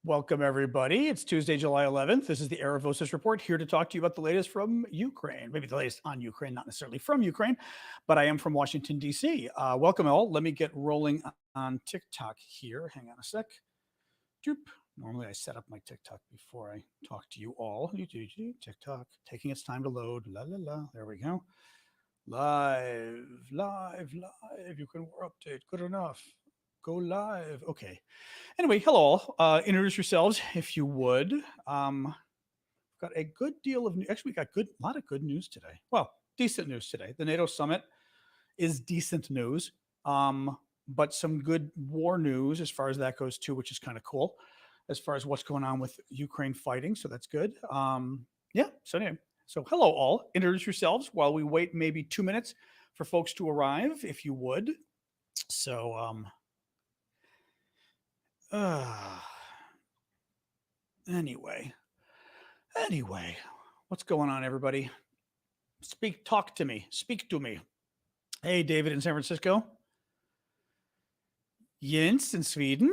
Welcome, everybody. It's Tuesday, July 11th. This is the Aravosis Report, here to talk to you about the latest from Ukraine. Maybe the latest on Ukraine, not necessarily from Ukraine, but I am from Washington, D.C. Welcome, all. Let me get rolling on TikTok here. Hang on a sec. Doop. Normally, I set up my TikTok before I talk to you all. TikTok, taking its time to load. La, la, la. There we go. Live. Ukraine war update. Good enough. Go live. Okay. Anyway, hello. Introduce yourselves if you would. Got a good deal of actually, we got a lot of good news today. Well, decent news today. The NATO summit is decent news, but some good war news as far as that goes too, which is kind of cool as far as what's going on with Ukraine fighting. So that's good. Yeah. So anyway, so hello all. Introduce yourselves while we wait maybe 2 minutes for folks to arrive, if you would. So anyway, what's going on, everybody? Talk to me. Speak to me. Hey, David in San Francisco. Jens in Sweden.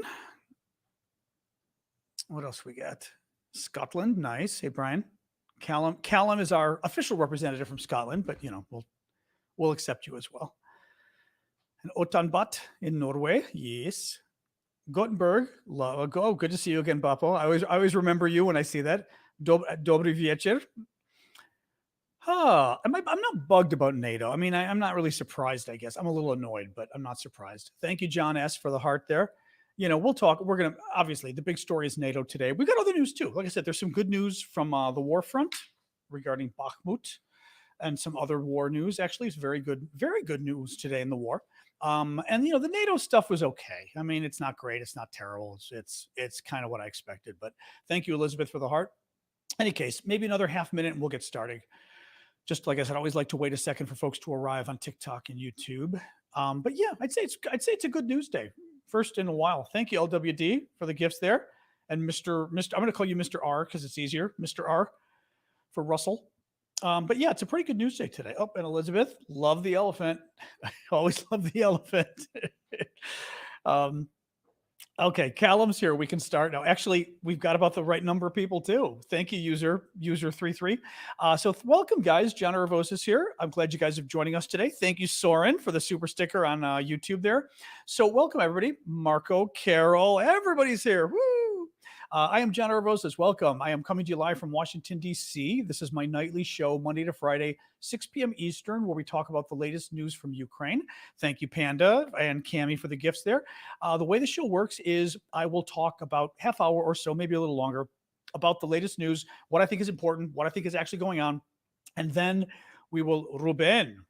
What else we got? Scotland, nice. Hey, Brian. Callum is our official representative from Scotland, but we'll accept you as well. And Otanbat in Norway, yes. Gothenburg, good to see you again, Bapo. I always remember you when I see that. Dobry wieczór. I'm not bugged about NATO. I mean, I'm not really surprised, I guess. I'm a little annoyed, but I'm not surprised. Thank you, John S., for the heart there. We'll talk. We're going to, obviously, the big story is NATO today. We got other news, too. Like I said, there's some good news from the war front regarding Bakhmut and some other war news. Actually, it's very good news today in the war. And the NATO stuff was okay. I mean, it's not great. It's not terrible. It's kind of what I expected. But thank you, Elizabeth, for the heart. Any case, maybe another half minute and we'll get started. Just like I said, I always like to wait a second for folks to arrive on TikTok and YouTube. But yeah, I'd say it's a good news day. First in a while. Thank you, LWD, for the gifts there. And Mr. I'm going to call you Mr. R because it's easier. Mr. R for Russell. But yeah, it's a pretty good news day today. Oh, and Elizabeth, love the elephant. I always love the elephant. Okay, Callum's here. We can start now. Actually, we've got about the right number of people too. Thank you, user 33. So welcome, guys. John Aravosis here. I'm glad you guys are joining us today. Thank you, Soren, for the super sticker on YouTube there. So welcome, everybody. Marco, Carol, everybody's here. Woo! I am John Aravosis. Welcome. I am coming to you live from Washington, D.C. This is my nightly show, Monday to Friday, 6 p.m. Eastern, where we talk about the latest news from Ukraine. Thank you, Panda and Cami, for the gifts there. The way the show works is I will talk about half hour or so, maybe a little longer, about the latest news, what I think is important, what I think is actually going on. And then we will, Ruben,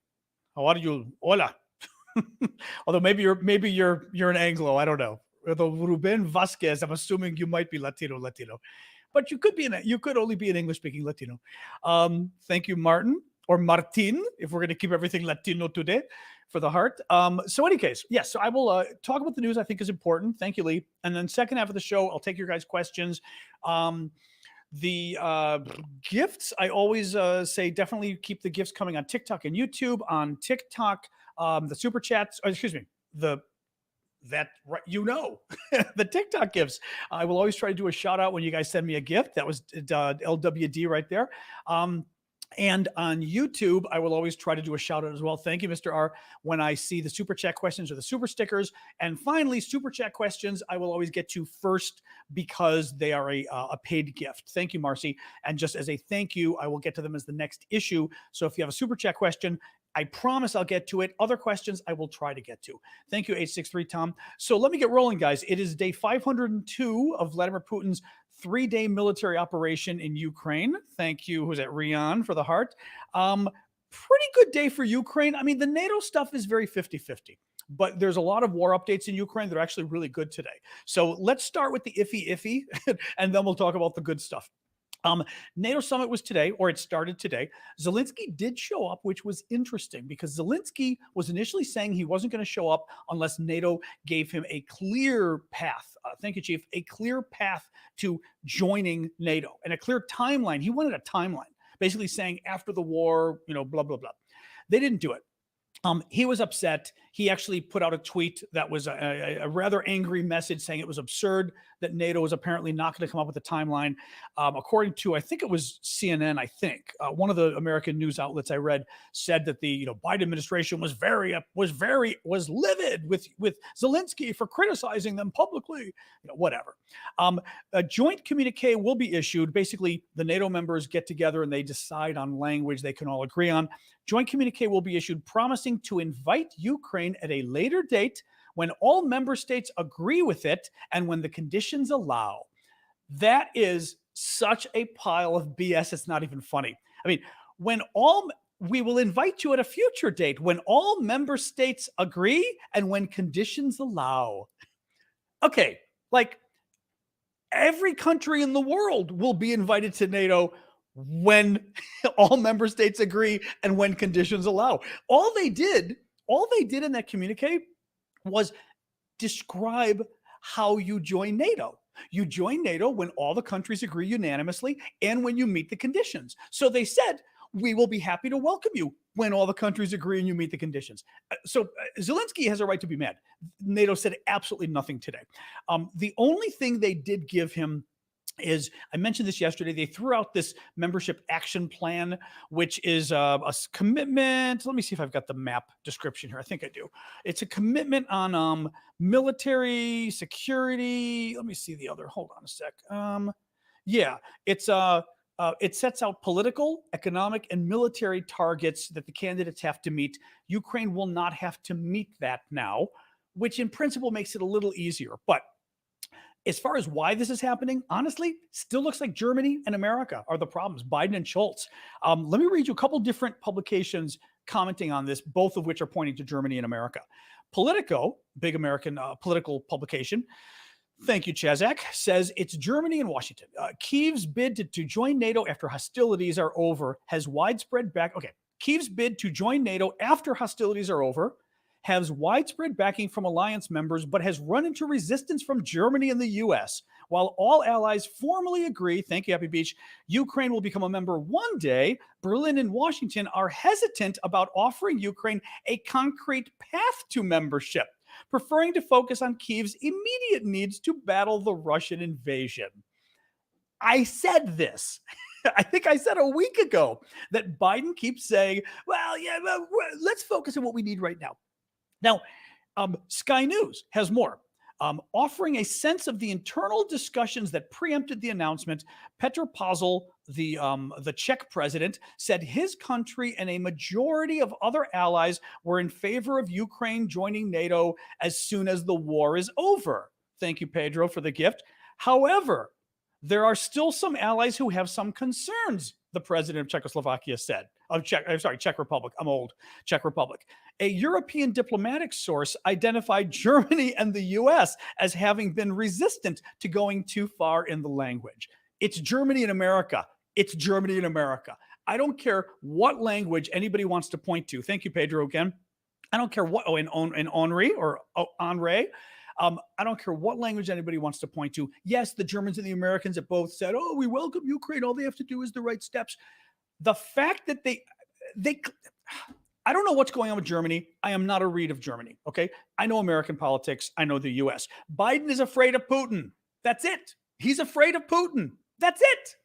how are you? Hola. Although maybe you're an Anglo, I don't know. Although Ruben Vasquez, I'm assuming you might be Latino, but you could only be an English-speaking Latino. Thank you, Martin or Martin, if we're going to keep everything Latino today, for the heart. So, any case, yes. So I will talk about the news I think is important. Thank you, Lee. And then second half of the show, I'll take your guys' questions. The gifts, I always say definitely keep the gifts coming on TikTok and YouTube. On TikTok, the super chats. The TikTok gifts. I will always try to do a shout out when you guys send me a gift. That was LWD right there. And on YouTube, I will always try to do a shout out as well. Thank you, Mr. R. When I see the super chat questions or the super stickers. And finally, super chat questions, I will always get to first because they are a paid gift. Thank you, Marcy. And just as a thank you, I will get to them as the next issue. So if you have a super chat question, I promise I'll get to it. Other questions I will try to get to. Thank you, 863 Tom. So let me get rolling, guys. It is day 502 of Vladimir Putin's 3-day military operation in Ukraine. Thank you, who's at Rian, for the heart. Pretty good day for Ukraine. I mean, the NATO stuff is very 50-50. But there's a lot of war updates in Ukraine that are actually really good today. So let's start with the iffy, and then we'll talk about the good stuff. NATO summit was today, or it started today. Zelensky did show up, which was interesting because Zelensky was initially saying he wasn't going to show up unless NATO gave him a clear path. Thank you, Chief. A clear path to joining NATO and a clear timeline. He wanted a timeline, basically saying after the war, blah, blah, blah. They didn't do it. He was upset. he actually put out a tweet that was a rather angry message saying it was absurd that NATO is apparently not going to come up with a timeline. According to, I think it was CNN, I think one of the American news outlets I read said that the Biden administration was livid with Zelensky for criticizing them publicly. Whatever. A joint communique will be issued. Basically, the NATO members get together and they decide on language they can all agree on. Joint communique will be issued promising to invite Ukraine at a later date when all member states agree with it and when the conditions allow. That is such a pile of BS. It's not even funny. I mean, we will invite you at a future date when all member states agree and when conditions allow. Okay, like every country in the world will be invited to NATO when all member states agree and when conditions allow. All they did in that communique was describe how you join NATO. You join NATO when all the countries agree unanimously and when you meet the conditions. So they said, we will be happy to welcome you when all the countries agree and you meet the conditions. So Zelensky has a right to be mad. NATO said absolutely nothing today. The only thing they did give him is, I mentioned this yesterday, they threw out this membership action plan, which is a commitment. Let me see if I've got the map description here. I think I do. It's a commitment on military security. Let me see the other. Hold on a sec. Yeah, it sets out political, economic, and military targets that the candidates have to meet. Ukraine will not have to meet that now, which in principle makes it a little easier. But as far as why this is happening, honestly, still looks like Germany and America are the problems, Biden and Schultz. Let me read you a couple different publications commenting on this, both of which are pointing to Germany and America. Politico, big American political publication, thank you, Chazak, says it's Germany and Washington. Kyiv's bid to join NATO after hostilities are over has widespread back. Okay, Kyiv's bid to join NATO after hostilities are over has widespread backing from alliance members, but has run into resistance from Germany and the U.S. While all allies formally agree, thank you, Happy Beach, Ukraine will become a member one day, Berlin and Washington are hesitant about offering Ukraine a concrete path to membership, preferring to focus on Kyiv's immediate needs to battle the Russian invasion. I said this. I think I said a week ago that Biden keeps saying, well, yeah, let's focus on what we need right now. Now, Sky News has more. Offering a sense of the internal discussions that preempted the announcement, Petr Pavel, the Czech president, said his country and a majority of other allies were in favor of Ukraine joining NATO as soon as the war is over. Thank you, Pedro, for the gift. However, there are still some allies who have some concerns, the president of Czechoslovakia said. Czech Republic. I'm old. Czech Republic. A European diplomatic source identified Germany and the U.S. as having been resistant to going too far in the language. It's Germany and America. It's Germany and America. I don't care what language anybody wants to point to. Thank you, Pedro, again. I don't care what, in Henri or Henri. I don't care what language anybody wants to point to. Yes, the Germans and the Americans have both said, oh, we welcome Ukraine. All they have to do is the right steps. The fact that I don't know what's going on with Germany. I am not a read of Germany, okay? I know American politics. I know the U.S. Biden is afraid of Putin. That's it. He's afraid of Putin. That's it.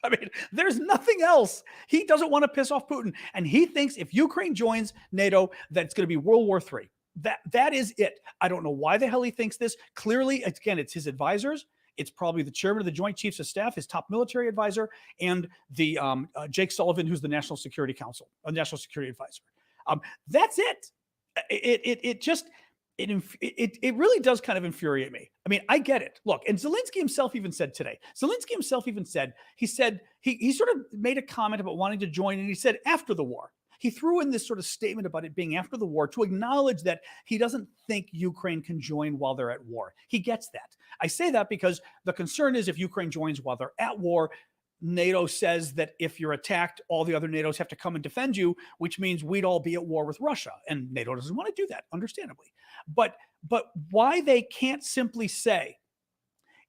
I mean, there's nothing else. He doesn't want to piss off Putin. And he thinks if Ukraine joins NATO, that it's going to be World War III. That is it. I don't know why the hell he thinks this. Clearly, again, it's his advisors. It's probably the chairman of the Joint Chiefs of Staff, his top military advisor, and the Jake Sullivan, who's the National Security Council, a National Security Advisor. That's it. It really does kind of infuriate me. I mean, I get it. Look, and Zelensky himself even said today. He sort of made a comment about wanting to join, and he said after the war. He threw in this sort of statement about it being after the war to acknowledge that he doesn't think Ukraine can join while they're at war. He gets that. I say that because the concern is if Ukraine joins while they're at war, NATO says that if you're attacked, all the other NATOs have to come and defend you, which means we'd all be at war with Russia. And NATO doesn't want to do that, understandably. But why they can't simply say,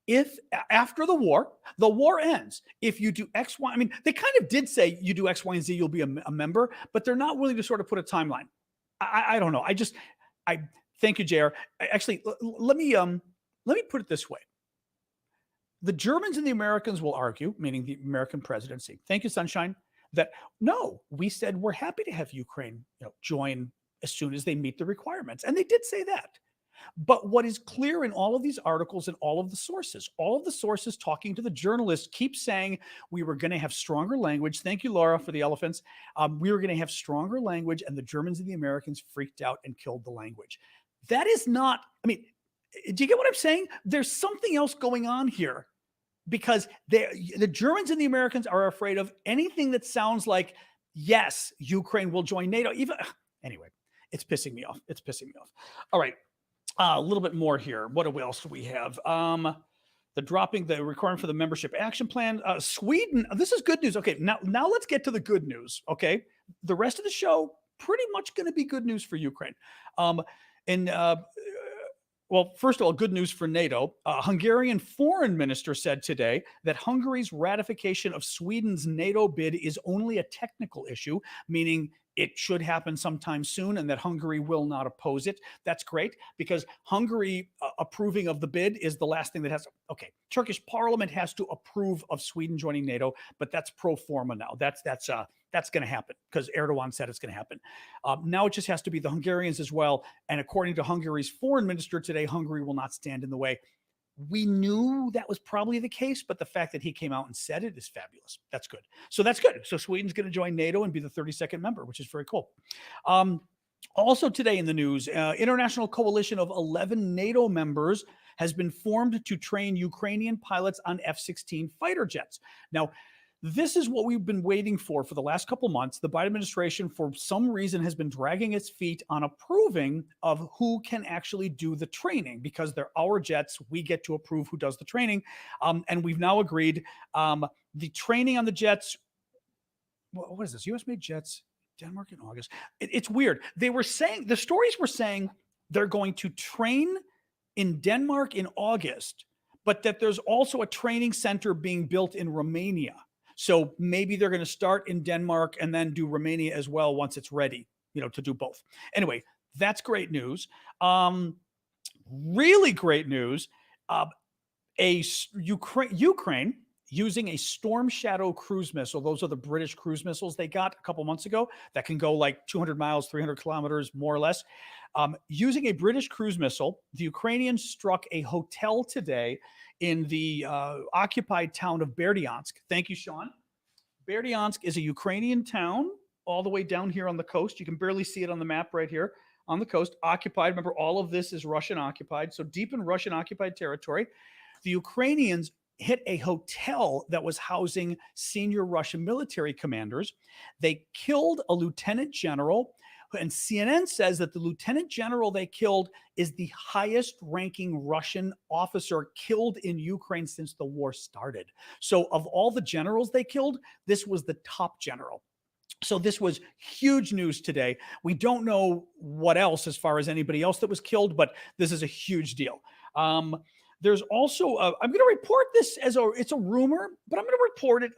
if after the war ends, if you do X, Y, I mean, they kind of did say you do X, Y, and Z, you'll be a member, but they're not willing to sort of put a timeline. I don't know. I thank you, JR. Actually, let me put it this way. The Germans and the Americans will argue, meaning the American presidency. Thank you, Sunshine. That no, we said we're happy to have Ukraine, join as soon as they meet the requirements, and they did say that. But what is clear in all of these articles and all of the sources talking to the journalists keep saying we were going to have stronger language. Thank you, Laura, for the elephants. We were going to have stronger language, and the Germans and the Americans freaked out and killed the language. That is not, I mean, do you get what I'm saying? There's something else going on here because the Germans and the Americans are afraid of anything that sounds like, yes, Ukraine will join NATO. Even anyway, it's pissing me off. It's pissing me off. All right. A little bit more here. What else do we have? The requirement for the membership action plan. Sweden. This is good news. Okay, now let's get to the good news. Okay, the rest of the show pretty much going to be good news for Ukraine. And well, first of all, good news for NATO. Hungarian foreign minister said today that Hungary's ratification of Sweden's NATO bid is only a technical issue, meaning it should happen sometime soon and that Hungary will not oppose it. That's great because Hungary approving of the bid is the last thing that has to, okay, Turkish parliament has to approve of Sweden joining NATO, but that's pro forma now. That's going to happen because Erdogan said it's going to happen. Now it just has to be the Hungarians as well. And according to Hungary's foreign minister today, Hungary will not stand in the way. We knew that was probably the case, but the fact that he came out and said it is fabulous. That's good. So that's good. So Sweden's going to join NATO and be the 32nd member, which is very cool. Also today in the news, international coalition of 11 NATO members has been formed to train Ukrainian pilots on F-16 fighter jets. Now, this is what we've been waiting for the last couple of months. The Biden administration, for some reason, has been dragging its feet on approving of who can actually do the training because they're our jets. We get to approve who does the training. And we've now agreed the training on the jets. What is this? U.S. made jets, Denmark in August. It's weird. The stories were saying they're going to train in Denmark in August, but that there's also a training center being built in Romania. So maybe they're going to start in Denmark and then do Romania as well once it's ready, to do both. Anyway, that's great news. Really great news. Ukraine using a Storm Shadow cruise missile. Those are the British cruise missiles they got a couple months ago that can go like 200 miles, 300 kilometers, more or less. Using a British cruise missile, the Ukrainians struck a hotel today in the occupied town of Berdyansk. Thank you, Sean. Berdyansk is a Ukrainian town all the way down here on the coast. You can barely see it on the map right here on the coast. Occupied. Remember, all of this is Russian occupied. So deep in Russian occupied territory. The Ukrainians hit a hotel that was housing senior Russian military commanders. They killed a lieutenant general. And CNN says that the lieutenant general they killed is the highest ranking Russian officer killed in Ukraine since the war started. So of all the generals they killed, this was the top general. So this was huge news today. We don't know what else as far as anybody else that was killed, but this is a huge deal. There's also, I'm going to report this it's a rumor, but I'm going to report it.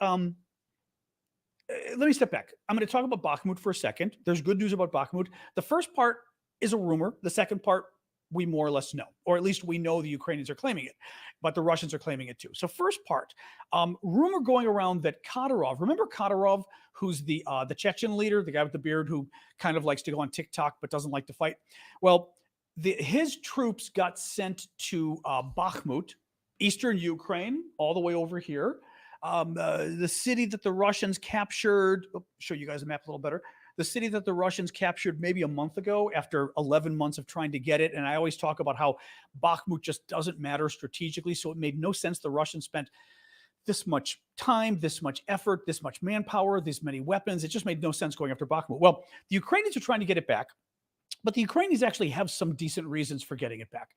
Let me step back. I'm going to talk about Bakhmut for a second. There's good news about Bakhmut. The first part is a rumor. The second part, we more or less know, or at least we know the Ukrainians are claiming it, but the Russians are claiming it too. So first part, rumor going around that Kadyrov, remember Kadyrov, who's the Chechen leader, the guy with the beard who kind of likes to go on TikTok but doesn't like to fight. Well, his troops got sent to Bakhmut, eastern Ukraine, all the way over here. The city that the Russians captured, show you guys a map a little better. The city that the Russians captured maybe a month ago after 11 months of trying to get it. And I always talk about how Bakhmut just doesn't matter strategically. So it made no sense. The Russians spent this much time, this much effort, this much manpower, this many weapons. It just made no sense going after Bakhmut. Well, the Ukrainians are trying to get it back, but the Ukrainians actually have some decent reasons for getting it back.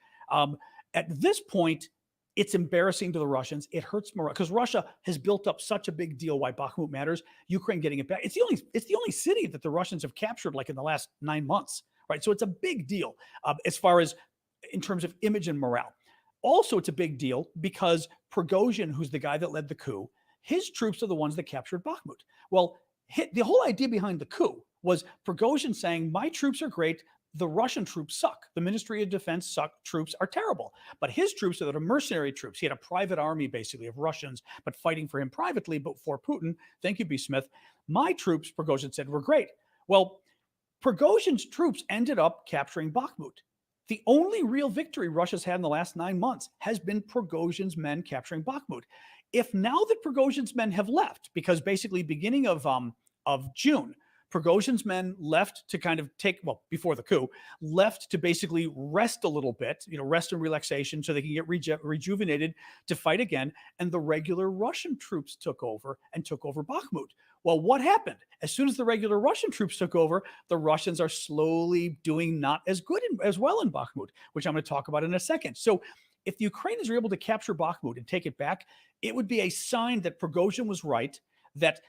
At this point, it's embarrassing to the Russians. It hurts morale because Russia has built up such a big deal why Bakhmut matters. Ukraine getting it back. It's the only city that the Russians have captured like in the last 9 months, right? So it's a big deal as far as in terms of image and morale. Also, it's a big deal because Prigozhin, who's the guy that led the coup, his troops are the ones that captured Bakhmut. Well, the whole idea behind the coup was Prigozhin saying, my troops are great. the Russian troops suck. The Ministry of Defense troops are terrible. But his troops are the mercenary troops. He had a private army, basically, of Russians, but fighting for him privately, but for Putin. Thank you, B. Smith. My troops, Prigozhin said, were great. Well, Prigozhin's troops ended up capturing Bakhmut. The only real victory Russia's had in the last 9 months has been Prigozhin's men capturing Bakhmut. If now that Prigozhin's men have left, because basically beginning of June, Prigozhin's men left to kind of before the coup, left to basically rest a little bit, rest and relaxation so they can get rejuvenated to fight again. And the regular Russian troops took over Bakhmut. Well, what happened? As soon as the regular Russian troops took over, the Russians are slowly doing not as good as well in Bakhmut, which I'm going to talk about in a second. So if the Ukrainians are able to capture Bakhmut and take it back, it would be a sign that Prigozhin was right, that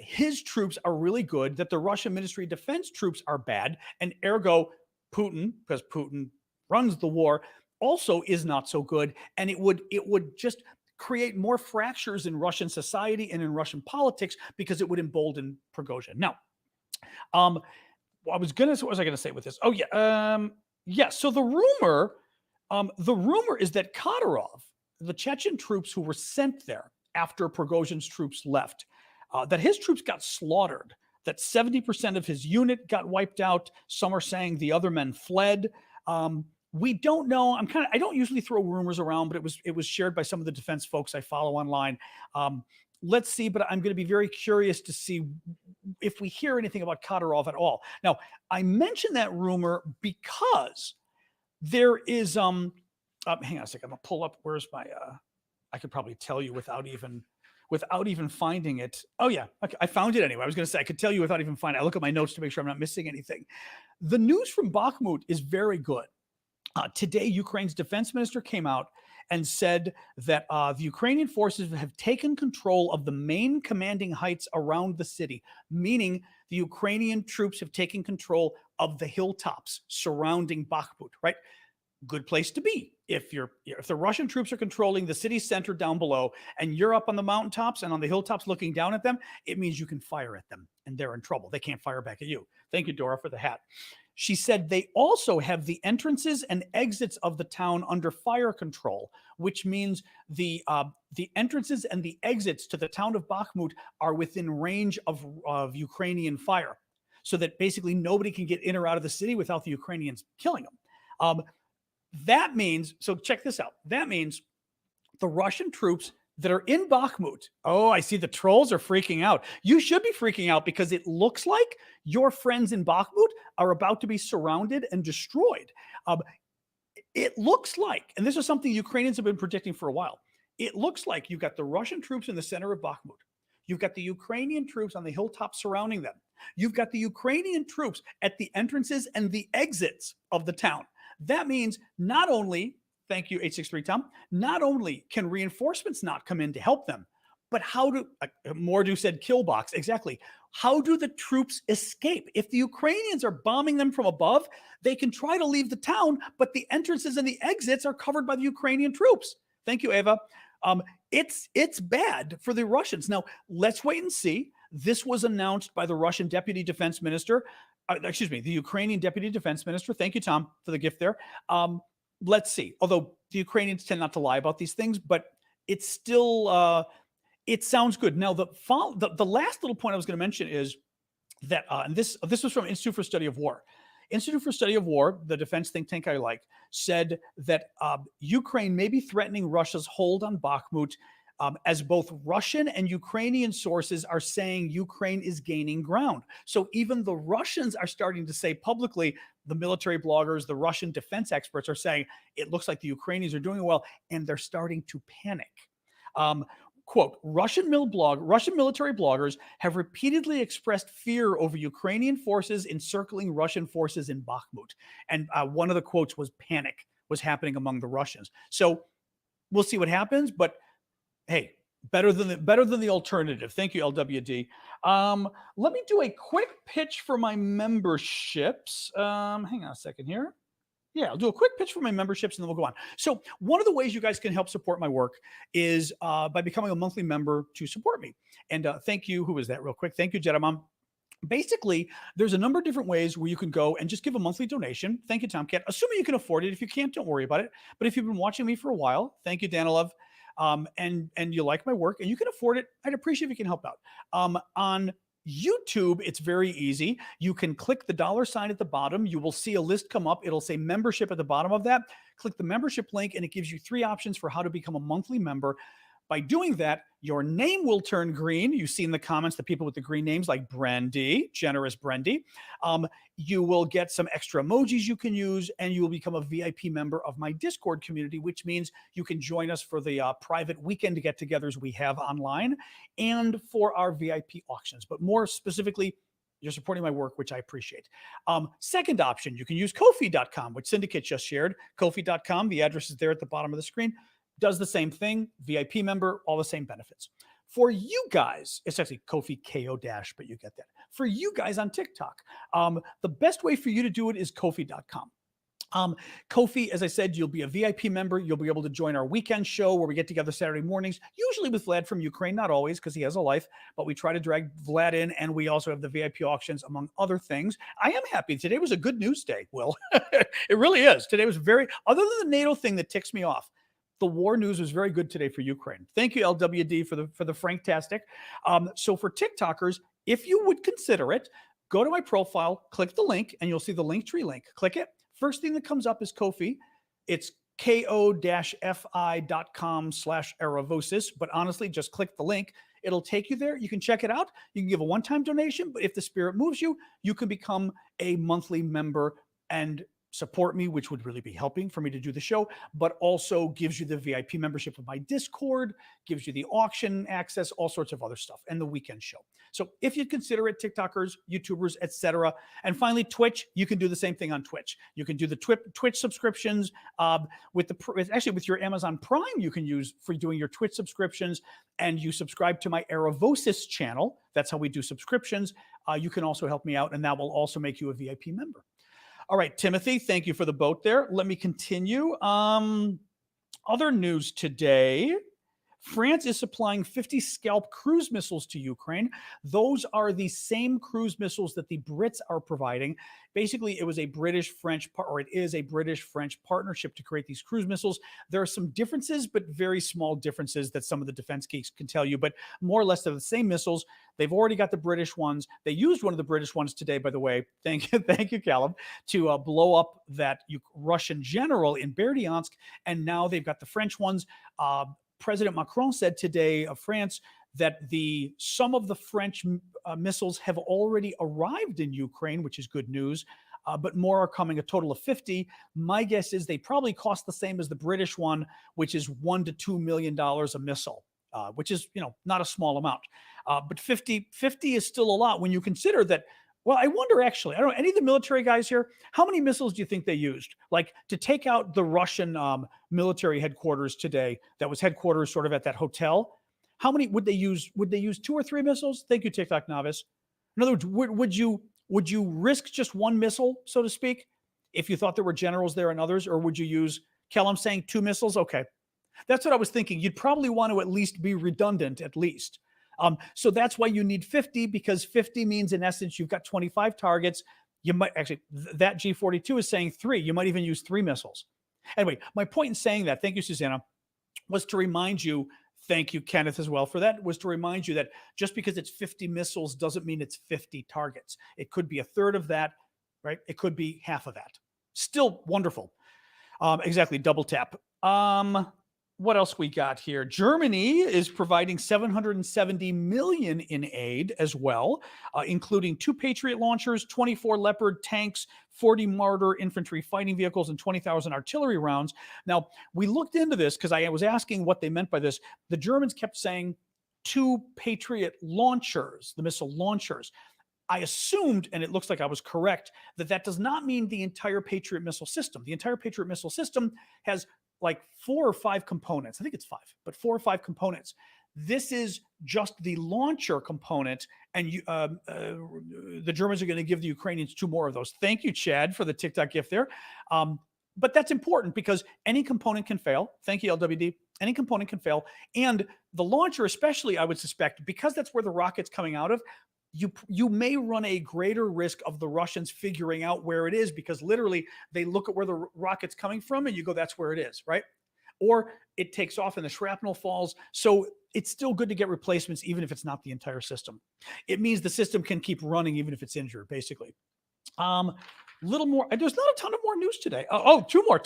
his troops are really good, that the Russian Ministry of Defense troops are bad, and ergo Putin, because Putin runs the war, also is not so good. And it would just create more fractures in Russian society and in Russian politics because it would embolden Prigozhin. Now, what was I going to say with this? Oh yeah. So the rumor is that Kadyrov, the Chechen troops who were sent there after Prigozhin's troops left, that his troops got slaughtered, that 70% of his unit got wiped out. Some are saying the other men fled. We don't know. I don't usually throw rumors around, but it was shared by some of the defense folks I follow online. Let's see, but I'm going to be very curious to see if we hear anything about Kadyrov at all. Now, I mentioned that rumor because there is, hang on a second, I'm going to pull up, where's my, I could probably tell you without even finding it. Oh yeah, okay, I found it anyway. I was going to say I could tell you without even finding it. I look at my notes to make sure I'm not missing anything. The news from Bakhmut is very good. Today, Ukraine's defense minister came out and said that the Ukrainian forces have taken control of the main commanding heights around the city, meaning the Ukrainian troops have taken control of the hilltops surrounding Bakhmut, right? Good place to be. If the Russian troops are controlling the city center down below and you're up on the mountaintops and on the hilltops looking down at them, it means you can fire at them and they're in trouble. They can't fire back at you. Thank you, Dora, for the hat. She said they also have the entrances and exits of the town under fire control, which means the entrances and the exits to the town of Bakhmut are within range of Ukrainian fire, so that basically nobody can get in or out of the city without the Ukrainians killing them. That means, so check this out. That means the Russian troops that are in Bakhmut. Oh, I see the trolls are freaking out. You should be freaking out because it looks like your friends in Bakhmut are about to be surrounded and destroyed. It looks like, and this is something Ukrainians have been predicting for a while. It looks like you've got the Russian troops in the center of Bakhmut. You've got the Ukrainian troops on the hilltops surrounding them. You've got the Ukrainian troops at the entrances and the exits of the town. That means not only, thank you, 863 Tom, not only can reinforcements not come in to help them, but how do, Mordu said kill box, exactly. How do the troops escape? If the Ukrainians are bombing them from above, they can try to leave the town, but the entrances and the exits are covered by the Ukrainian troops. Thank you, Ava. It's bad for the Russians. Now, let's wait and see. This was announced by the Russian deputy defense minister, the Ukrainian deputy defense minister. Thank you, Tom, for the gift there. Let's see. Although the Ukrainians tend not to lie about these things, but it's still, it sounds good. Now, the last little point I was going to mention is that, and this was from Institute for Study of War. Institute for Study of War, the defense think tank I like, said that Ukraine may be threatening Russia's hold on Bakhmut, as both Russian and Ukrainian sources are saying Ukraine is gaining ground. So even the Russians are starting to say publicly, the military bloggers, the Russian defense experts are saying, it looks like the Ukrainians are doing well, and they're starting to panic. Quote, Russian military bloggers have repeatedly expressed fear over Ukrainian forces encircling Russian forces in Bakhmut. And one of the quotes was panic was happening among the Russians. So we'll see what happens, but hey, better than the alternative. Thank you, LWD. Let me do a quick pitch for my memberships. Hang on a second here. Yeah, I'll do a quick pitch for my memberships and then we'll go on. So one of the ways you guys can help support my work is by becoming a monthly member to support me. And thank you. Who is that real quick? Thank you, Jedamon. Basically, there's a number of different ways where you can go and just give a monthly donation. Thank you, Tomcat. Assuming you can afford it. If you can't, don't worry about it. But if you've been watching me for a while, thank you, Danilov, and you like my work and you can afford it, I'd appreciate if you can help out. On YouTube, it's very easy. You can click the $ at the bottom. You will see a list come up. It'll say membership at the bottom of that. Click the membership link, and it gives you 3 options for how to become a monthly member. By doing that, your name will turn green. You see in the comments the people with the green names like Brandy, Generous Brendy. You will get some extra emojis you can use, and you will become a VIP member of my Discord community, which means you can join us for the private weekend get-togethers we have online and for our VIP auctions. But more specifically, you're supporting my work, which I appreciate. Second option, you can use Ko-fi.com, which Syndicate just shared. Ko-fi.com, the address is there at the bottom of the screen. Does the same thing, VIP member, all the same benefits. For you guys, it's actually Ko-fi, K-O-, but you get that. For you guys on TikTok, the best way for you to do it is Ko-fi.com. Ko-fi, as I said, you'll be a VIP member. You'll be able to join our weekend show where we get together Saturday mornings, usually with Vlad from Ukraine, not always because he has a life, but we try to drag Vlad in, and we also have the VIP auctions, among other things. I am happy. Today was a good news day, Will. It really is. Today was other than the NATO thing that ticks me off, the war news was very good today for Ukraine. Thank you, LWD, for the Franktastic. So for TikTokers, if you would consider it, go to my profile, click the link, and you'll see the Linktree link. Click it. First thing that comes up is Ko-fi. It's ko-fi.com/Aravosis. But honestly, just click the link. It'll take you there. You can check it out. You can give a one-time donation, but if the spirit moves you, you can become a monthly member and support me, which would really be helping for me to do the show, but also gives you the VIP membership of my Discord, gives you the auction access, all sorts of other stuff, and the weekend show. So if you consider it, TikTokers, YouTubers, etc. And finally, Twitch, you can do the same thing on Twitch. You can do the Twitch subscriptions with your Amazon Prime. You can use for doing your Twitch subscriptions, and you subscribe to my Aravosis channel. That's how we do subscriptions. You can also help me out, and that will also make you a VIP member. All right, Timothy, thank you for the boat there. Let me continue. Other news today. France is supplying 50 Scalp cruise missiles to Ukraine. Those are the same cruise missiles that the Brits are providing. Basically, it is a British-French partnership to create these cruise missiles. There are some differences, but very small differences that some of the defense geeks can tell you, but more or less they're the same missiles. They've already got the British ones. They used one of the British ones today, by the way. Thank you, Callum, to blow up that Russian general in Berdyansk, and now they've got the French ones. President Macron said today of France that some of the French missiles have already arrived in Ukraine, which is good news, but more are coming, a total of 50. My guess is they probably cost the same as the British one, which is $1 to $2 million a missile, which is not a small amount. But 50 is still a lot when you consider that. Well, I wonder, actually, I don't know, any of the military guys here, how many missiles do you think they used? Like, to take out the Russian military headquarters today, that was headquarters sort of at that hotel, how many would they use? Would they use 2 or 3 missiles? Thank you, TikTok Novice. In other words, would you risk just one missile, so to speak, if you thought there were generals there and others, or would you use, Kel, I'm saying 2 missiles? Okay. That's what I was thinking. You'd probably want to at least be redundant, at least. So that's why you need 50, because 50 means, in essence, you've got 25 targets. You might actually, that G42 is saying 3. You might even use 3 missiles. Anyway, my point in saying that, thank you, Susanna, was to remind you, thank you, Kenneth, as well for that, was to remind you that just because it's 50 missiles doesn't mean it's 50 targets. It could be a third of that, right? It could be half of that. Still wonderful. Exactly, double tap. What else we got here? Germany is providing $770 million in aid as well, including 2 Patriot launchers, 24 Leopard tanks, 40 Marder infantry fighting vehicles, and 20,000 artillery rounds. Now, we looked into this because I was asking what they meant by this. The Germans kept saying 2 Patriot launchers, the missile launchers. I assumed, and it looks like I was correct, that does not mean the entire Patriot missile system. The entire Patriot missile system has like 4 or 5 components. I think it's 5, but 4 or 5 components. This is just the launcher component, and the Germans are going to give the Ukrainians 2 more of those. Thank you, Chad, for the TikTok gift there. But that's important because any component can fail. Thank you, LWD. Any component can fail. And the launcher especially, I would suspect, because that's where the rocket's coming out of, you may run a greater risk of the Russians figuring out where it is, because literally they look at where the rocket's coming from and you go, that's where it is, right? Or it takes off and the shrapnel falls. So it's still good to get replacements, even if it's not the entire system. It means the system can keep running even if it's injured, basically. Little more. There's not a ton of more news today. Two more.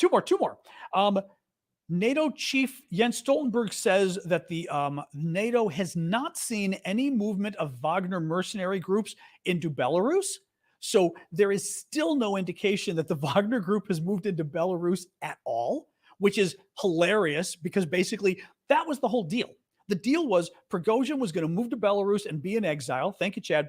NATO chief Jens Stoltenberg says that the NATO has not seen any movement of Wagner mercenary groups into Belarus. So there is still no indication that the Wagner group has moved into Belarus at all, which is hilarious, because basically that was the whole deal. The deal was Prigozhin was going to move to Belarus and be in exile. Thank you, Chad.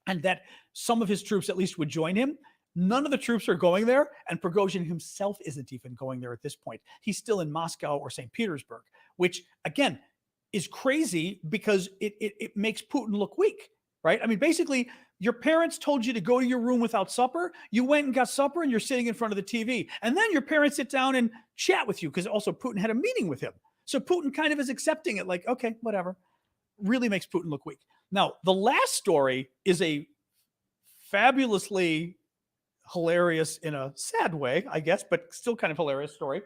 And that some of his troops at least would join him. None of the troops are going there, and Prigozhin himself isn't even going there at this point. He's still in Moscow or St. Petersburg, which, again, is crazy because it makes Putin look weak, right? I mean, basically, your parents told you to go to your room without supper. You went and got supper, and you're sitting in front of the TV. And then your parents sit down and chat with you, because also Putin had a meeting with him. So Putin kind of is accepting it, like, okay, whatever. Really makes Putin look weak. Now, the last story is a fabulously hilarious in a sad way, I guess, but still kind of hilarious story.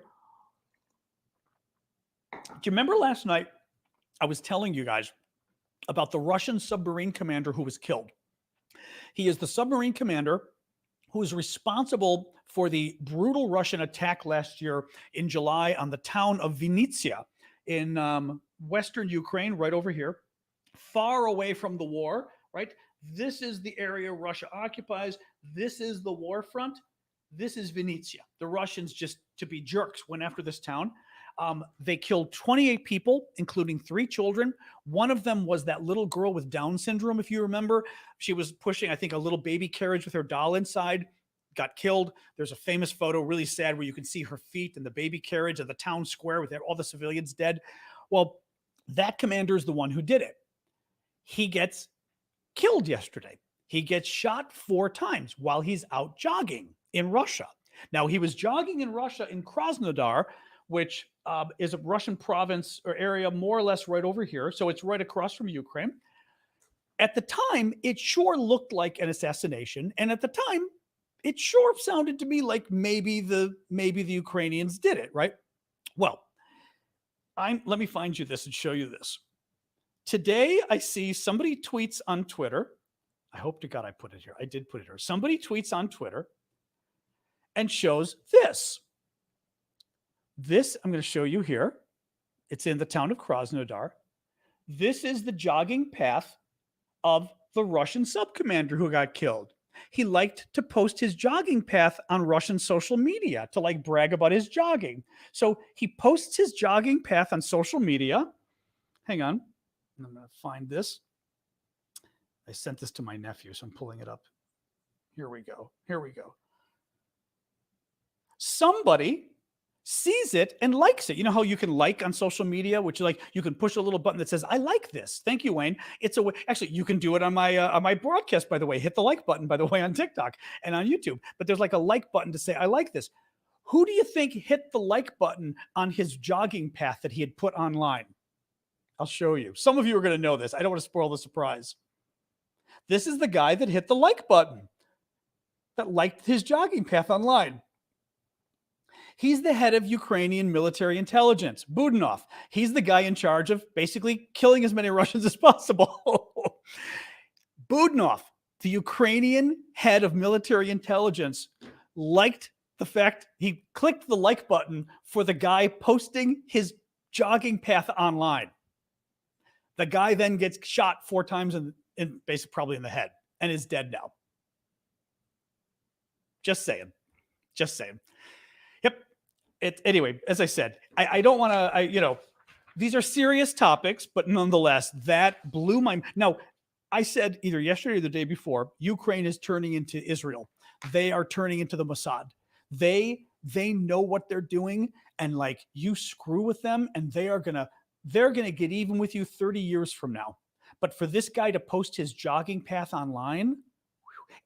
Do you remember last night I was telling you guys about the Russian submarine commander who was killed? He is the submarine commander who is responsible for the brutal Russian attack last year in July on the town of Vinnytsia in Western Ukraine, right over here, far away from the war, right? This is the area Russia occupies. This is the war front. This is Vinnytsia. The Russians, just to be jerks, went after this town. They killed 28 people, including 3 children. One of them was that little girl with Down syndrome, if you remember. She was pushing, I think, a little baby carriage with her doll inside, got killed. There's a famous photo, really sad, where you can see her feet and the baby carriage of the town square with all the civilians dead. Well, that commander is the one who did it. He gets killed yesterday. He gets shot 4 times while he's out jogging in Russia. Now, he was jogging in Russia in Krasnodar, which is a Russian province or area more or less right over here. So it's right across from Ukraine. At the time, it sure looked like an assassination. And at the time, it sure sounded to me like maybe the Ukrainians did it, right? Well, let me find you this and show you this. Today, I see somebody tweets on Twitter. I hope to God I put it here. I did put it here. Somebody tweets on Twitter and shows this. This I'm going to show you here. It's in the town of Krasnodar. This is the jogging path of the Russian sub-commander who got killed. He liked to post his jogging path on Russian social media to like brag about his jogging. So he posts his jogging path on social media. Hang on. I'm going to find this. I sent this to my nephew, so I'm pulling it up. Here we go. Somebody sees it and likes it. You know how you can like on social media, which you can push a little button that says, I like this. Thank you, Wayne. It's a way. Actually, you can do it on my broadcast, by the way. Hit the like button, by the way, on TikTok and on YouTube. But there's like a like button to say, I like this. Who do you think hit the like button on his jogging path that he had put online? I'll show you. Some of you are going to know this. I don't want to spoil the surprise. This is the guy that hit the like button, that liked his jogging path online. He's the head of Ukrainian military intelligence, Budanov. He's the guy in charge of basically killing as many Russians as possible. Budanov, the Ukrainian head of military intelligence, liked the fact he clicked the like button for the guy posting his jogging path online. The guy then gets shot 4 times in basically probably in the head and is dead now. Just saying. Yep. Anyway, as I said, I don't want to, these are serious topics, but nonetheless, that blew my mind. Now, I said either yesterday or the day before, Ukraine is turning into Israel. They are turning into the Mossad. They know what they're doing, and like you screw with them and they're going to get even with you 30 years from now. But for this guy to post his jogging path online,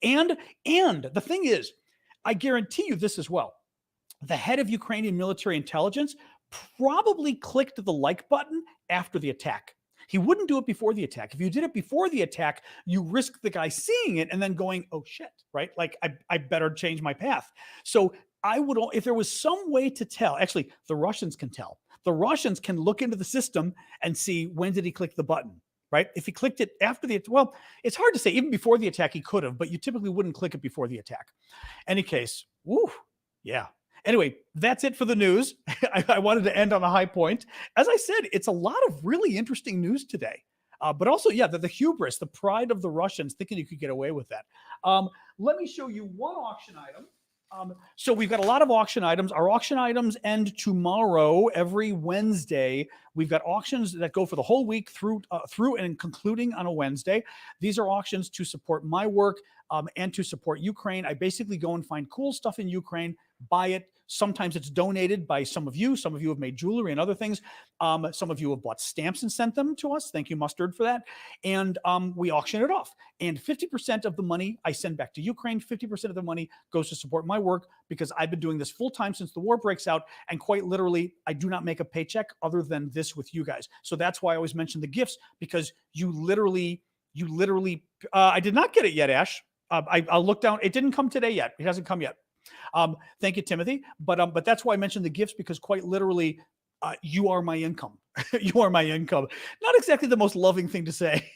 and the thing is, I guarantee you this as well. The head of Ukrainian military intelligence probably clicked the like button after the attack. He wouldn't do it before the attack. If you did it before the attack, you risk the guy seeing it and then going, oh shit, right? Like I better change my path. So I would, if there was some way to tell, actually, the Russians can tell. The Russians can look into the system and see when did he click the button, right? If he clicked it after the, well, it's hard to say. Even before the attack, he could have, but you typically wouldn't click it before the attack. Any case, woo, yeah. Anyway, that's it for the news. I wanted to end on a high point. As I said, it's a lot of really interesting news today. But also, yeah, the hubris, the pride of the Russians thinking you could get away with that. Let me show you one auction item. So we've got a lot of auction items. Our auction items end tomorrow, every Wednesday. We've got auctions that go for the whole week through and concluding on a Wednesday. These are auctions to support my work and to support Ukraine. I basically go and find cool stuff in Ukraine, buy it. Sometimes it's donated by some of you. Some of you have made jewelry and other things. Some of you have bought stamps and sent them to us. Thank you, Mustard, for that. And we auction it off. And 50% of the money I send back to Ukraine. 50% of the money goes to support my work because I've been doing this full time since the war breaks out. And quite literally, I do not make a paycheck other than this with you guys. So that's why I always mention the gifts, because you literally, I did not get it yet, Ash. I'll look down. It didn't come today yet. It hasn't come yet. Thank you, Timothy. But that's why I mentioned the gifts, because quite literally, you are my income. You are my income. Not exactly the most loving thing to say.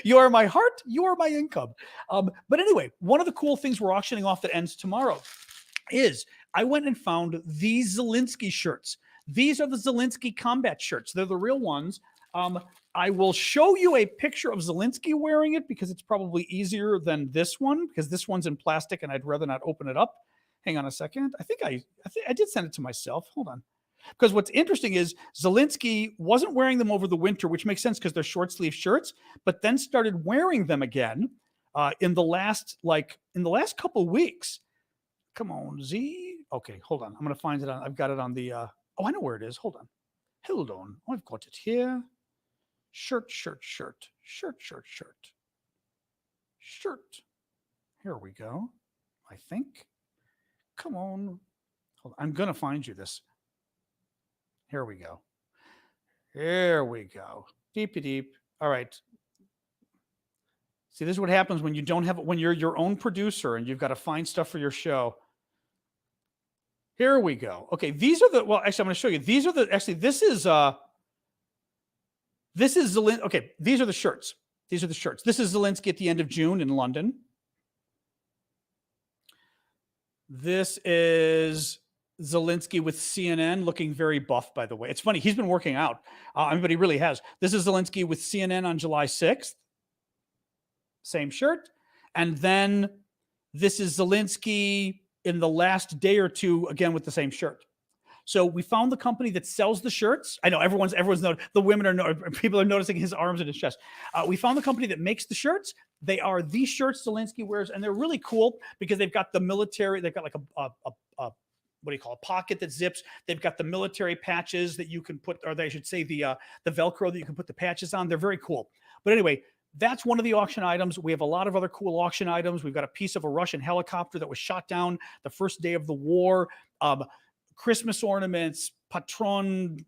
You are my heart. You are my income. But anyway, one of the cool things we're auctioning off that ends tomorrow is I went and found these Zelensky shirts. These are the Zelensky combat shirts. They're the real ones. I will show you a picture of Zelensky wearing it because it's probably easier than this one, because this one's in plastic and I'd rather not open it up. Hang on a second. I think I did send it to myself. Hold on. Because what's interesting is Zelensky wasn't wearing them over the winter, which makes sense because they're short sleeve shirts, but then started wearing them again in the last couple weeks. Come on, Z. Okay, hold on. I'm going to find it on. I've got it on the. Oh, I know where it is. Hold on. Hold on. Oh, I've got it here. Shirt. Here we go. I think. Come on. Hold on. I'm going to find you this. Here we go. Deep. All right. See, this is what happens when you don't have, when you're your own producer and you've got to find stuff for your show. Here we go. Okay, these are the, well, actually, I'm going to show you. These are the, actually, this is Zelensky. Okay, these are the shirts. This is Zelensky at the end of June in London. This is Zelensky with CNN, looking very buff, by the way. It's funny. He's been working out. But he really has. This is Zelensky with CNN on July 6th. Same shirt. And then this is Zelensky in the last day or two, again, with the same shirt. So we found the company that sells the shirts. I know everyone's noticing. The women are, people are noticing his arms and his chest. We found the company that makes the shirts. They are the shirts Zelensky wears, and they're really cool because they've got the military. They've got like a what do you call a pocket that zips. They've got the military patches that you can put, or they should say the Velcro that you can put the patches on. They're very cool. But anyway, that's one of the auction items. We have a lot of other cool auction items. We've got a piece of a Russian helicopter that was shot down the first day of the war. Christmas ornaments, patron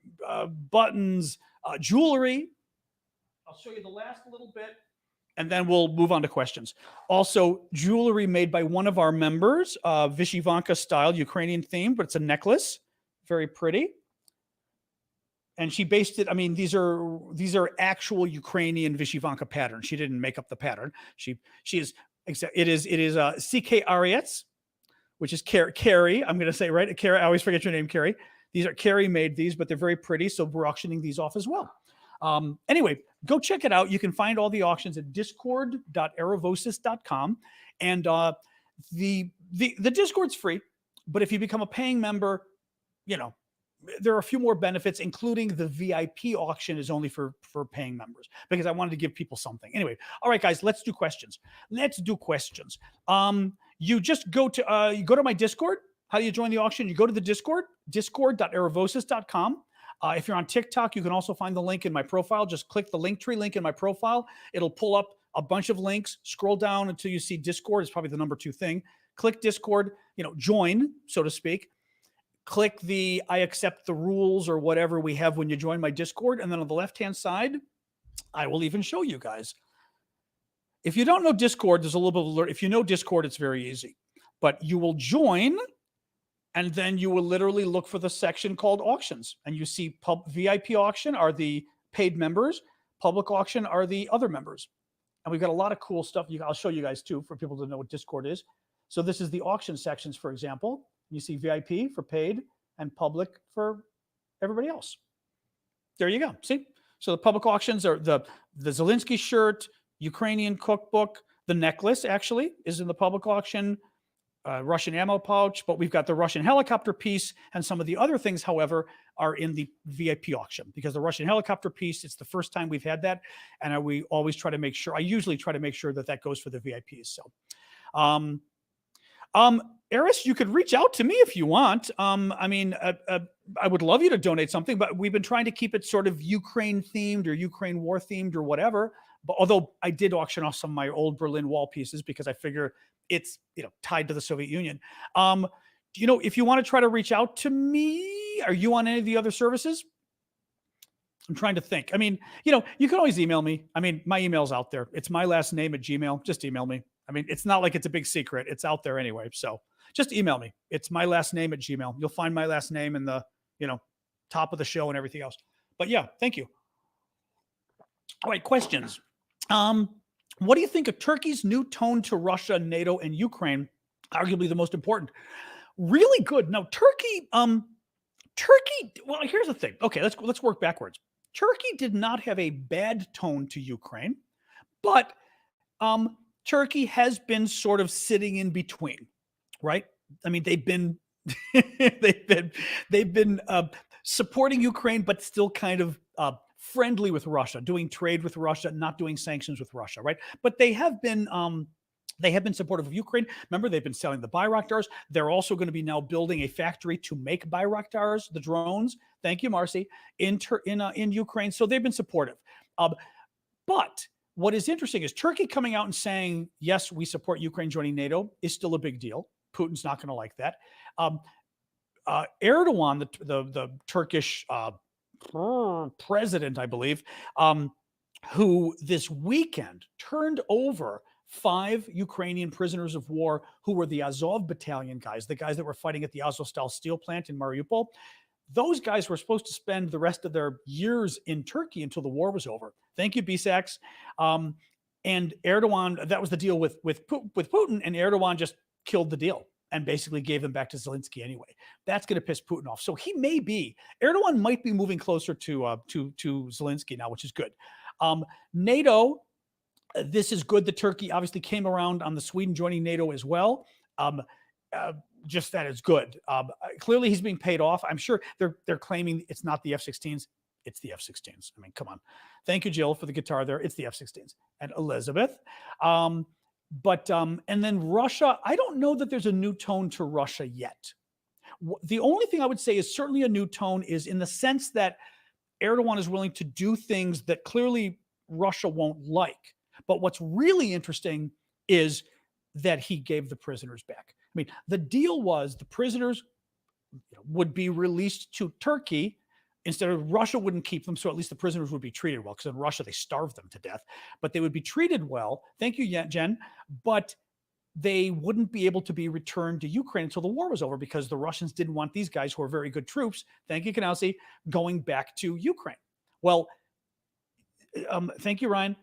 buttons, jewelry. I'll show you the last little bit, and then we'll move on to questions. Also, jewelry made by one of our members, Vyshyvanka style, Ukrainian theme, but it's a necklace, very pretty. And she based it. I mean, these are actual Ukrainian Vyshyvanka patterns. She didn't make up the pattern. It is CK Ariets, which is Carrie. I'm going to say, right? Carrie, I always forget your name, Carrie. Carrie made these, but they're very pretty. So we're auctioning these off as well. Anyway, go check it out. You can find all the auctions at discord.aravosis.com. And the Discord's free, but if you become a paying member, there are a few more benefits, including the VIP auction is only for paying members, because I wanted to give people something. Anyway, all right, guys, let's do questions. You just go to my Discord. How do you join the auction? You go to the Discord, discord.aravosis.com. If you're on TikTok, you can also find the link in my profile. Just click the Linktree link in my profile. It'll pull up a bunch of links. Scroll down until you see Discord. It's probably the number 2 thing. Click Discord, join, so to speak. Click the I accept the rules or whatever we have when you join my Discord. And then on the left-hand side, I will even show you guys. If you don't know Discord, there's a little bit of alert. If you know Discord, it's very easy. But you will join, and then you will literally look for the section called auctions. And you see VIP auction are the paid members. Public auction are the other members. And we've got a lot of cool stuff. I'll show you guys too, for people to know what Discord is. So this is the auction sections, for example. You see VIP for paid and public for everybody else. There you go. See? So the public auctions are the Zelensky shirt, Ukrainian cookbook, the necklace actually is in the public auction, Russian ammo pouch, but we've got the Russian helicopter piece, and some of the other things, however, are in the VIP auction, because the Russian helicopter piece, it's the first time we've had that, and we always try to make sure, I usually try to make sure that that goes for the VIPs. So, Eris, you could reach out to me if you want. I mean, I would love you to donate something, but we've been trying to keep it sort of Ukraine themed or Ukraine war themed or whatever. But although I did auction off some of my old Berlin Wall pieces because I figure it's, tied to the Soviet Union. If you want to try to reach out to me, are you on any of the other services? I'm trying to think. I mean, you can always email me. I mean, my email's out there. It's my last name at Gmail. Just email me. I mean, it's not like it's a big secret. It's out there anyway. So just email me. It's my last name at Gmail. You'll find my last name in the, top of the show and everything else. But yeah, thank you. All right, questions. What do you think of Turkey's new tone to Russia, NATO, and Ukraine? Arguably the most important. Really good. Now, Turkey. Well, here's the thing. Okay, let's work backwards. Turkey did not have a bad tone to Ukraine, but Turkey has been sort of sitting in between, right? I mean, they've been they've been supporting Ukraine, but still kind of friendly with Russia, doing trade with Russia, not doing sanctions with Russia, right? But they have been supportive of Ukraine. Remember, they've been selling the Bayraktars. They're also going to be now building a factory to make Bayraktars, the drones. Thank you, Marcy, in Ukraine. So they've been supportive. But what is interesting is Turkey coming out and saying, yes, we support Ukraine joining NATO is still a big deal. Putin's not going to like that. Erdogan, the Turkish president, I believe, who this weekend turned over 5 Ukrainian prisoners of war who were the Azov battalion guys, the guys that were fighting at the Azovstal steel plant in Mariupol. Those guys were supposed to spend the rest of their years in Turkey until the war was over. Thank you, BSACs. And Erdogan, that was the deal with Putin, and Erdogan just killed the deal and basically gave them back to Zelensky anyway. That's going to piss Putin off. So Erdogan might be moving closer to Zelensky now, which is good. NATO, this is good that Turkey obviously came around on the Sweden joining NATO as well. Just that is good. Clearly he's being paid off. I'm sure they're claiming it's not the F-16s. It's the F-16s. I mean, come on. Thank you, Jill, for the guitar there. It's the F-16s. And Elizabeth. And then Russia, I don't know that there's a new tone to Russia yet. The only thing I would say is certainly a new tone is in the sense that Erdogan is willing to do things that clearly Russia won't like. But what's really interesting is that he gave the prisoners back. I mean, the deal was the prisoners would be released to Turkey. Instead of Russia wouldn't keep them, so at least the prisoners would be treated well, because in Russia, they starved them to death. But they would be treated well. Thank you, Jen. But they wouldn't be able to be returned to Ukraine until the war was over, because the Russians didn't want these guys, who are very good troops, thank you, Kanausi, going back to Ukraine. Well, thank you, Ryan.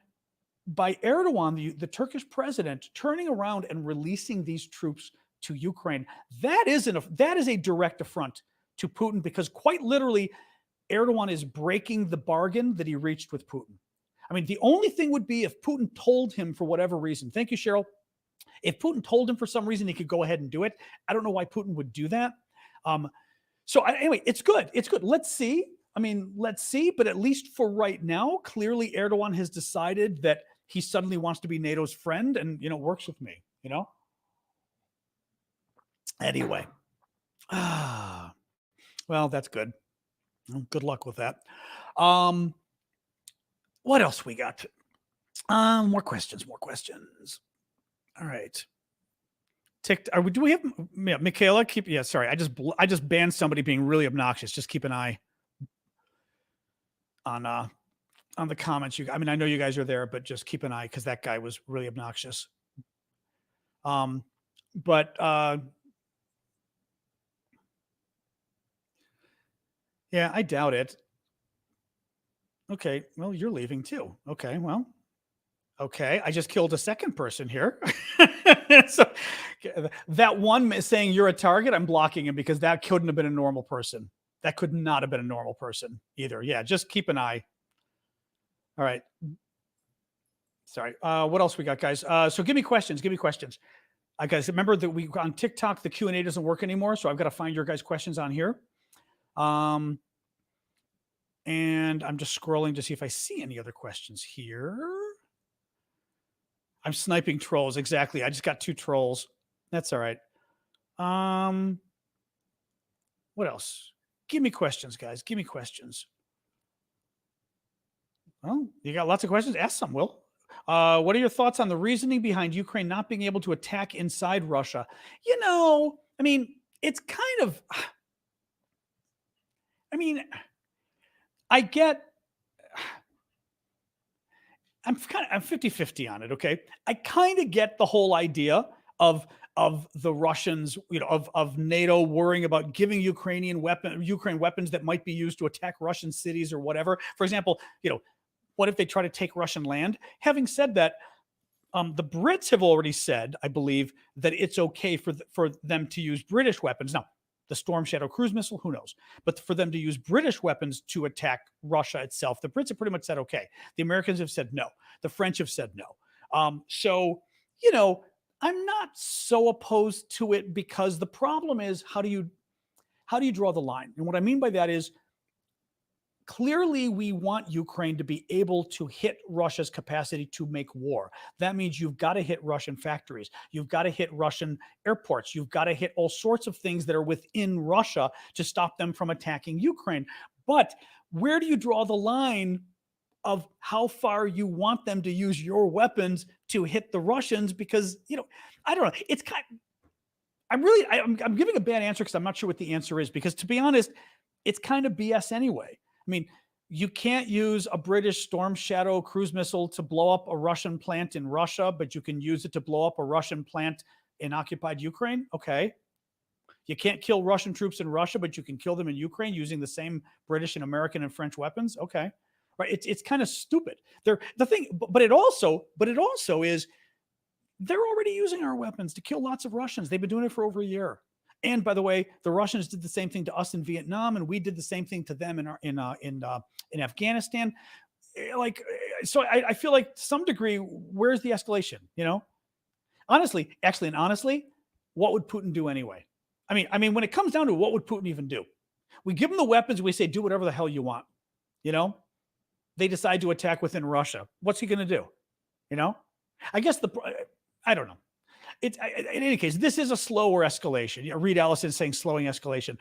By Erdogan, the Turkish president, turning around and releasing these troops to Ukraine, that is a direct affront to Putin, because quite literally, Erdogan is breaking the bargain that he reached with Putin. I mean, the only thing would be if Putin told him for whatever reason. Thank you, Cheryl. If Putin told him for some reason, he could go ahead and do it. I don't know why Putin would do that. Anyway, it's good. It's good. Let's see. But at least for right now, clearly Erdogan has decided that he suddenly wants to be NATO's friend and, works with me, Anyway. Well, that's good. Good luck with that. What else we got? More questions. All right. Do we have Michaela? Sorry. I just banned somebody being really obnoxious. Just keep an eye on on the comments. I mean, I know you guys are there, but just keep an eye because that guy was really obnoxious. Um, but yeah, I doubt it. Okay, well, you're leaving too. Okay, well, okay, I just killed a second person here. So that one saying you're a target, I'm blocking him because that couldn't have been a normal person. That could not have been a normal person either. Yeah, just keep an eye. All right. Sorry. What else we got, guys? So give me questions. Give me questions. Guys, remember that we on TikTok the Q&A doesn't work anymore, so I've got to find your guys' questions on here. And I'm just scrolling to see if I see any other questions here. I'm sniping trolls. Exactly. I just got 2 trolls. That's all right. What else? Give me questions, guys. Give me questions. Well, you got lots of questions. Ask some, Will. What are your thoughts on the reasoning behind Ukraine not being able to attack inside Russia? I mean, it's kind of, I mean, I get, I'm 50-50 on it. Okay. I kind of get the whole idea of the Russians, of NATO worrying about giving Ukraine weapons that might be used to attack Russian cities or whatever. For example, what if they try to take Russian land? Having said that, the Brits have already said, I believe, that it's okay for them to use British weapons. Now, the Storm Shadow cruise missile, who knows? But for them to use British weapons to attack Russia itself, the Brits have pretty much said okay. The Americans have said no. The French have said no. So, I'm not so opposed to it because the problem is how do you draw the line? And what I mean by that is clearly we want Ukraine to be able to hit Russia's capacity to make war. That means you've got to hit Russian factories. You've got to hit Russian airports. You've got to hit all sorts of things that are within Russia to stop them from attacking Ukraine. But where do you draw the line of how far you want them to use your weapons to hit the Russians? Because, I don't know. It's kind of, I'm giving a bad answer because I'm not sure what the answer is, because to be honest, it's kind of BS anyway. I mean, you can't use a British Storm Shadow cruise missile to blow up a Russian plant in Russia, but you can use it to blow up a Russian plant in occupied Ukraine. Okay. You can't kill Russian troops in Russia, but you can kill them in Ukraine using the same British and American and French weapons. Okay. Right. It's kind of stupid. But it also is they're already using our weapons to kill lots of Russians. They've been doing it for over a year. And by the way, the Russians did the same thing to us in Vietnam, and we did the same thing to them in Afghanistan. So I feel like to some degree, where's the escalation? Honestly, what would Putin do anyway? I mean, when it comes down to what would Putin even do? We give him the weapons. We say, do whatever the hell you want. They decide to attack within Russia. What's he going to do? I guess I don't know. In any case, this is a slower escalation. Reed Allison saying slowing escalation.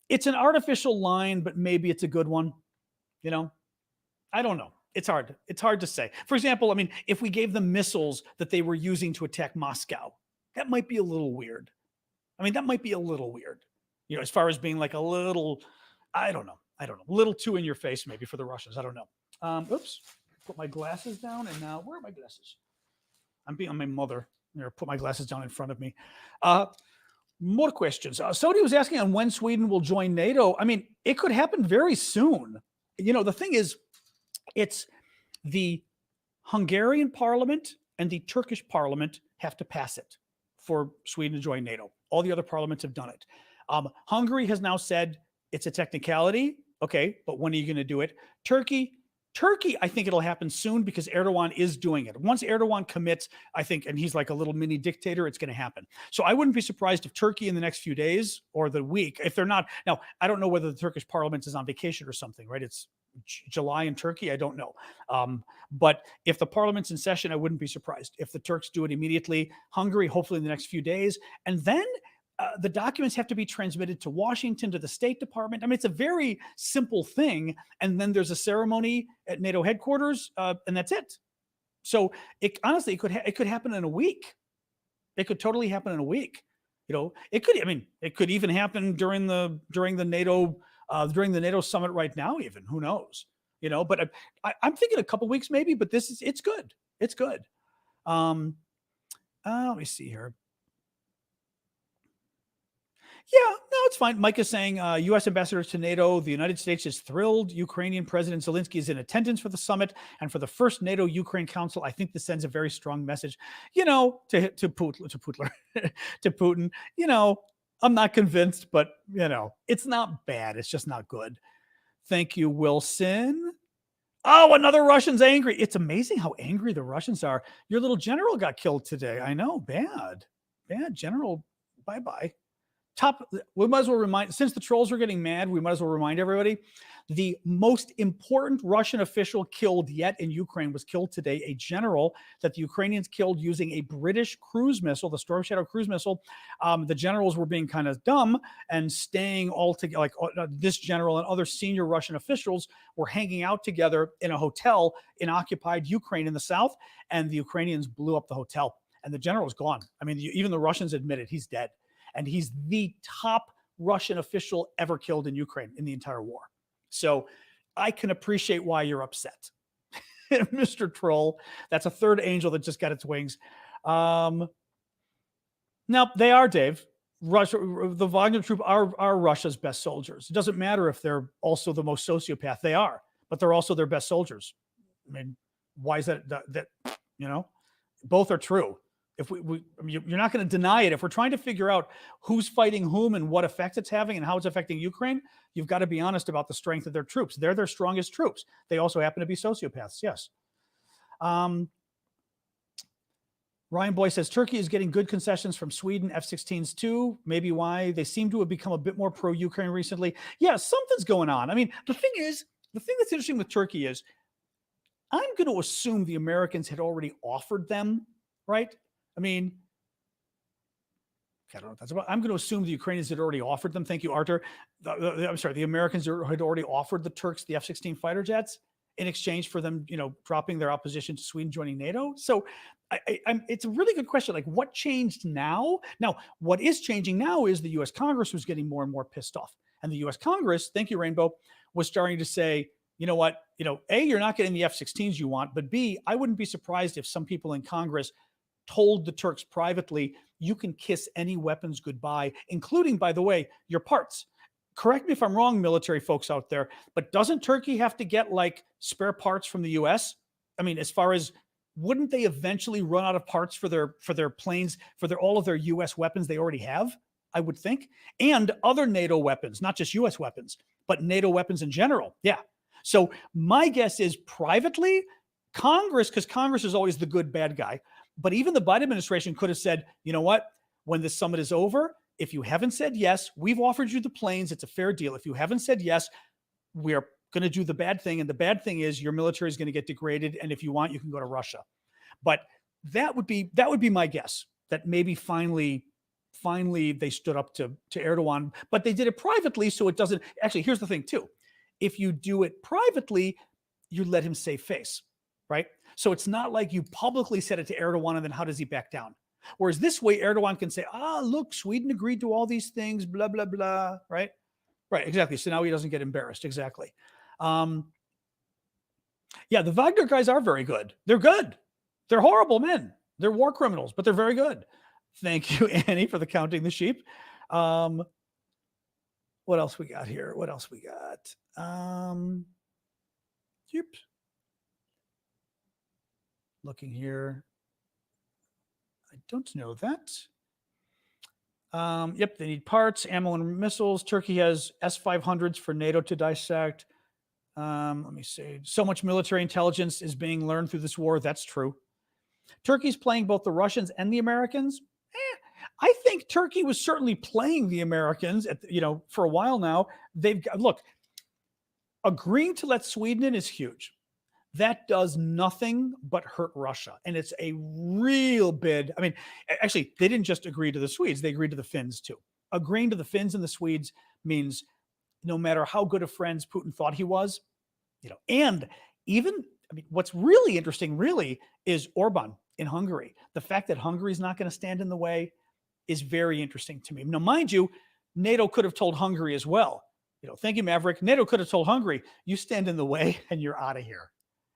It's an artificial line, but maybe it's a good one. I don't know. It's hard. It's hard to say. For example, I mean, if we gave them missiles that they were using to attack Moscow, that might be a little weird. As far as being like a little, I don't know, a little too in your face maybe for the Russians. I don't know. Oops. Put my glasses down, and now where are my glasses? I'm being on my mother. Put my glasses down in front of me. More questions. Somebody was asking on when Sweden will join NATO. I mean, it could happen very soon. The thing is, it's the Hungarian parliament and the Turkish parliament have to pass it for Sweden to join NATO. All the other parliaments have done it. Hungary has now said it's a technicality. Okay, but when are you going to do it? Turkey, I think it'll happen soon because Erdogan is doing it. Once Erdogan commits, I think, and he's like a little mini dictator, it's going to happen. So I wouldn't be surprised if Turkey in the next few days or the week, if they're not, now, I don't know whether the Turkish parliament is on vacation or something, right? It's July in Turkey. I don't know. But if the parliament's in session, I wouldn't be surprised if the Turks do it immediately. Hungary, hopefully in the next few days. And then the documents have to be transmitted to Washington, to the State Department. I mean, it's a very simple thing. And then there's a ceremony at NATO headquarters, and that's it. So it could happen in a week. It could totally happen in a week. It could even happen during the NATO summit right now. Even who knows? but I'm thinking a couple weeks maybe, but it's good. It's good. Let me see here. Yeah, no, it's fine. Mike is saying U.S. ambassadors to NATO. The United States is thrilled. Ukrainian President Zelensky is in attendance for the summit and for the first NATO-Ukraine Council. I think this sends a very strong message, to Putin, to Putin. I'm not convinced, but it's not bad. It's just not good. Thank you, Wilson. Oh, another Russian's angry. It's amazing how angry the Russians are. Your little general got killed today. I know, bad general. Bye-bye. We might as well remind, since the trolls are getting mad, we might as well remind everybody the most important Russian official killed yet in Ukraine was killed today, a general that the Ukrainians killed using a British cruise missile, the Storm Shadow cruise missile. The generals were being kind of dumb and staying all together, like this general and other senior Russian officials were hanging out together in a hotel in occupied Ukraine in the south, and the Ukrainians blew up the hotel, and the general was gone. I mean, even the Russians admitted he's dead. And he's the top Russian official ever killed in Ukraine in the entire war. So I can appreciate why you're upset, Mr. Troll. That's a third angel that just got its wings. Now, they are, Dave. Russia, the Wagner troop are Russia's best soldiers. It doesn't matter if they're also the most sociopath. They are, but they're also their best soldiers. I mean, why is that both are true. If you're not going to deny it. If we're trying to figure out who's fighting whom and what effect it's having and how it's affecting Ukraine, you've got to be honest about the strength of their troops. They're their strongest troops. They also happen to be sociopaths. Yes. Ryan Boy says Turkey is getting good concessions from Sweden, F-16s too. Maybe why they seem to have become a bit more pro-Ukraine recently. Yeah, something's going on. I mean, the thing that's interesting with Turkey is I'm going to assume the Americans had already offered them, right? I mean, I don't know what that's about. I'm going to assume the Ukrainians had already offered them. Thank you, Arthur. The Americans had already offered the Turks the F-16 fighter jets in exchange for them, dropping their opposition to Sweden joining NATO. So it's a really good question. Like, what changed now? Now, what is changing now is the U.S. Congress was getting more and more pissed off. And the U.S. Congress, thank you, Rainbow, was starting to say, you know what, A, you're not getting the F-16s you want, but B, I wouldn't be surprised if some people in Congress told the Turks privately, you can kiss any weapons goodbye, including, by the way, your parts. Correct me if I'm wrong, military folks out there, but doesn't Turkey have to get like spare parts from the US? I mean, as far as, wouldn't they eventually run out of parts for their planes, for all of their US weapons they already have? I would think. And other NATO weapons, not just US weapons, but NATO weapons in general. Yeah. So my guess is privately, Congress, because Congress is always the good bad guy. But even the Biden administration could have said, you know what, when this summit is over, if you haven't said yes, we've offered you the planes. It's a fair deal. If you haven't said yes, we're going to do the bad thing. And the bad thing is your military is going to get degraded. And if you want, you can go to Russia. But that would be my guess, that maybe finally they stood up to Erdogan, but they did it privately. So it doesn't actually, here's the thing too. If you do it privately, you let him save face, right? So it's not like you publicly said it to Erdogan and then how does he back down? Whereas this way, Erdogan can say, look, Sweden agreed to all these things, blah, blah, blah, right? Right, exactly. So now he doesn't get embarrassed, exactly. Yeah, the Wagner guys are very good. They're good. They're horrible men. They're war criminals, but they're very good. Thank you, Annie, for the counting the sheep. What else we got here? Yep. Looking here. I don't know that. Yep, they need parts, ammo, and missiles. Turkey has S-500s for NATO to dissect. Let me see. So much military intelligence is being learned through this war. That's true. Turkey's playing both the Russians and the Americans. I think Turkey was certainly playing the Americans, for a while now. Look, agreeing to let Sweden in is huge. That does nothing but hurt Russia. And it's a real bid. I mean, actually, they didn't just agree to the Swedes. They agreed to the Finns too. Agreeing to the Finns and the Swedes means no matter how good of friends Putin thought he was, and even, what's really interesting is Orban in Hungary. The fact that Hungary is not going to stand in the way is very interesting to me. Now, mind you, NATO could have told Hungary as well, Thank you, Maverick. NATO could have told Hungary, you stand in the way and you're out of here.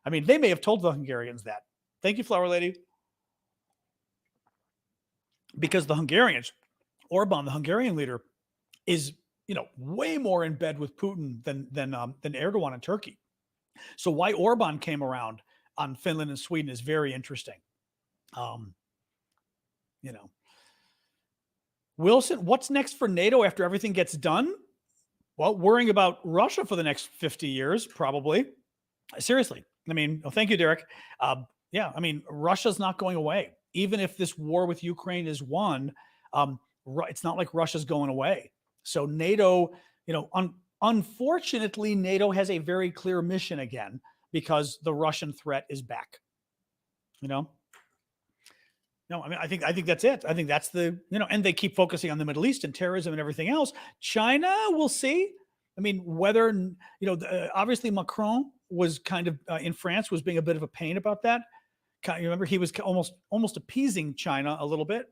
I mean, they may have told the Hungarians that. Thank you, Flower Lady. Because the Hungarians, Orban, the Hungarian leader, is way more in bed with Putin than Erdogan and Turkey. So why Orban came around on Finland and Sweden is very interesting. Wilson, what's next for NATO after everything gets done? Well, worrying about Russia for the next 50 years, probably. Seriously. I mean, thank you, Derek. Yeah, I mean, Russia's not going away. Even if this war with Ukraine is won, it's not like Russia's going away. So NATO, unfortunately, NATO has a very clear mission again because the Russian threat is back. No, I mean, I think that's it. I think that's and they keep focusing on the Middle East and terrorism and everything else. China, we'll see. I mean, whether, obviously Macron was kind of in France was being a bit of a pain about that. You remember he was almost appeasing China a little bit,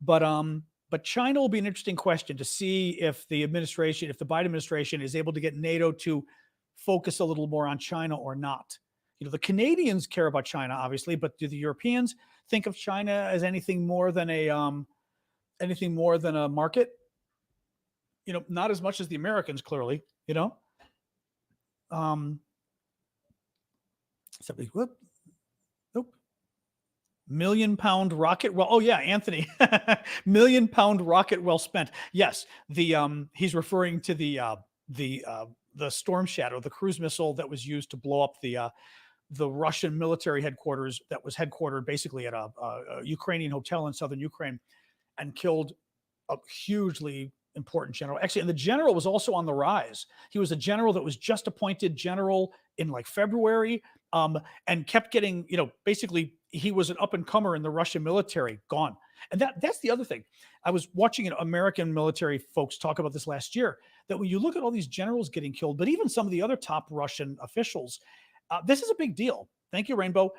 but China will be an interesting question to see if the Biden administration is able to get NATO to focus a little more on China or not. The Canadians care about China, obviously, but do the Europeans think of China as anything more than a market? Not as much as the Americans, clearly. Somebody, whoop, nope. £1 million rocket. Well, oh yeah, Anthony, £1 million rocket well spent. Yes, he's referring to the Storm Shadow, the cruise missile that was used to blow up the Russian military headquarters that was headquartered basically at a Ukrainian hotel in southern Ukraine, and killed a hugely important general. Actually, and the general was also on the rise. He was a general that was just appointed general in like February, and kept getting, basically he was an up and comer in the Russian military, gone. And that's the other thing. I was watching American military folks talk about this last year, that when you look at all these generals getting killed, but even some of the other top Russian officials, this is a big deal. Thank you, Rainbow.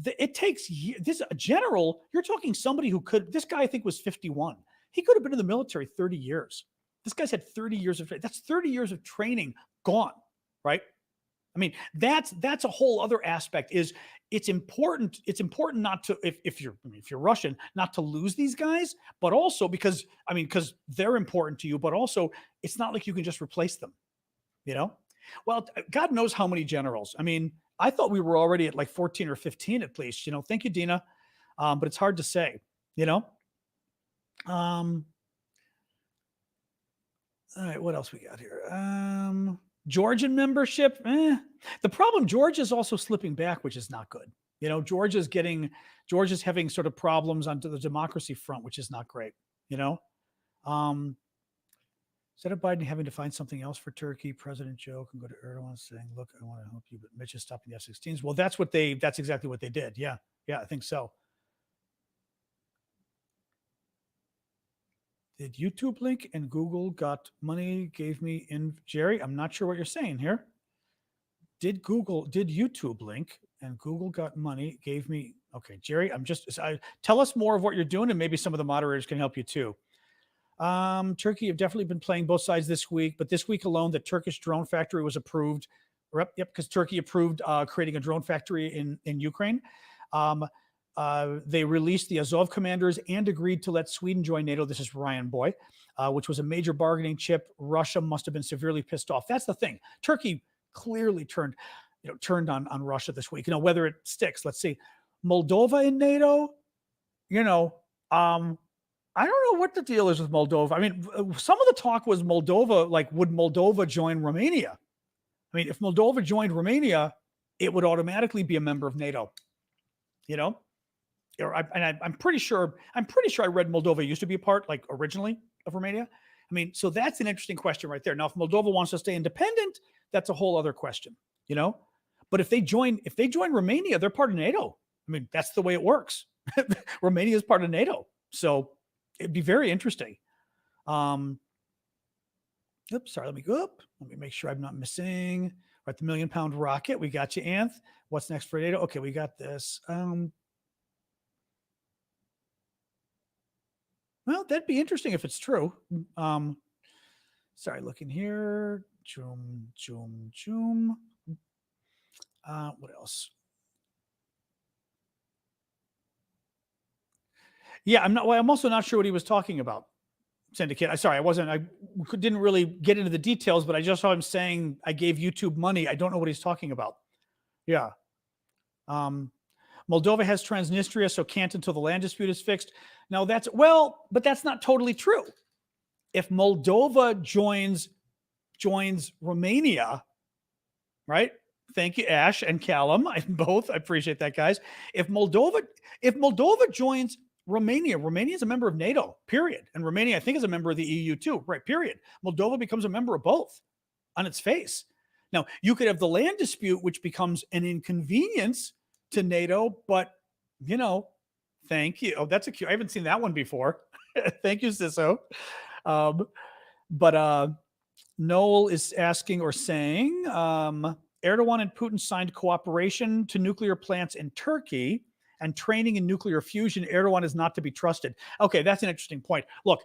It takes years. This a general. You're talking somebody who could. This guy I think was 51. He could have been in the military 30 years. This guy's had 30 years of. That's 30 years of training gone, right? I mean, that's a whole other aspect. It's important not to, if you're Russian, not to lose these guys, but also because they're important to you, but also it's not like you can just replace them, Well, God knows how many generals. I mean, I thought we were already at like 14 or 15 at least, Thank you, Dina. But it's hard to say, All right, what else we got here? Georgian membership. The problem, Georgia's also slipping back, which is not good. Georgia's having sort of problems on the democracy front, which is not great. Instead of Biden having to find something else for Turkey, President Joe can go to Erdogan saying, "Look, I want to help you, but Mitch is stopping the F-16s." Well, that's exactly what they did. Yeah, I think so. Did YouTube link and Google got money, gave me in Jerry? I'm not sure what you're saying here. Did YouTube link and Google got money, gave me, okay, Jerry, tell us more of what you're doing and maybe some of the moderators can help you too. Turkey have definitely been playing both sides this week, but this week alone, the Turkish drone factory was approved. Yep, because Turkey approved creating a drone factory in Ukraine. They released the Azov commanders and agreed to let Sweden join NATO. This is Ryan Boy, which was a major bargaining chip. Russia must have been severely pissed off. That's the thing. Turkey clearly turned on Russia this week. Whether it sticks, let's see. Moldova in NATO, I don't know what the deal is with Moldova. I mean, some of the talk was Moldova, like, would Moldova join Romania? I mean, if Moldova joined Romania, it would automatically be a member of NATO, I'm pretty sure I read Moldova used to be a part, like, originally of Romania. I mean, so that's an interesting question right there. Now, if Moldova wants to stay independent, that's a whole other question, But if they join Romania, they're part of NATO. I mean, that's the way it works. Romania is part of NATO, so it'd be very interesting. Oops, sorry. Let me go up. Let me make sure I'm not missing. We're at the £1 million rocket. We got you, Anth. What's next for NATO? Okay, we got this. Well, that'd be interesting if it's true. Sorry, looking here. Joom. What else? Yeah, I'm also not sure what he was talking about. Syndicate. I didn't really get into the details, but I just saw him saying I gave YouTube money. I don't know what he's talking about. Yeah. Moldova has Transnistria, so can't until the land dispute is fixed. Now but that's not totally true. If Moldova joins Romania, right? Thank you, Ash and Callum. I appreciate that, guys. If Moldova joins Romania is a member of NATO, period. And Romania, I think, is a member of the EU too, right? Period. Moldova becomes a member of both on its face. Now, you could have the land dispute, which becomes an inconvenience to NATO, but, thank you. Oh, that's a cute. I haven't seen that one before. Thank you, Sisso. But Noel is asking or saying, Erdogan and Putin signed cooperation to nuclear plants in Turkey and training in nuclear fusion. Erdogan is not to be trusted. Okay, that's an interesting point. Look,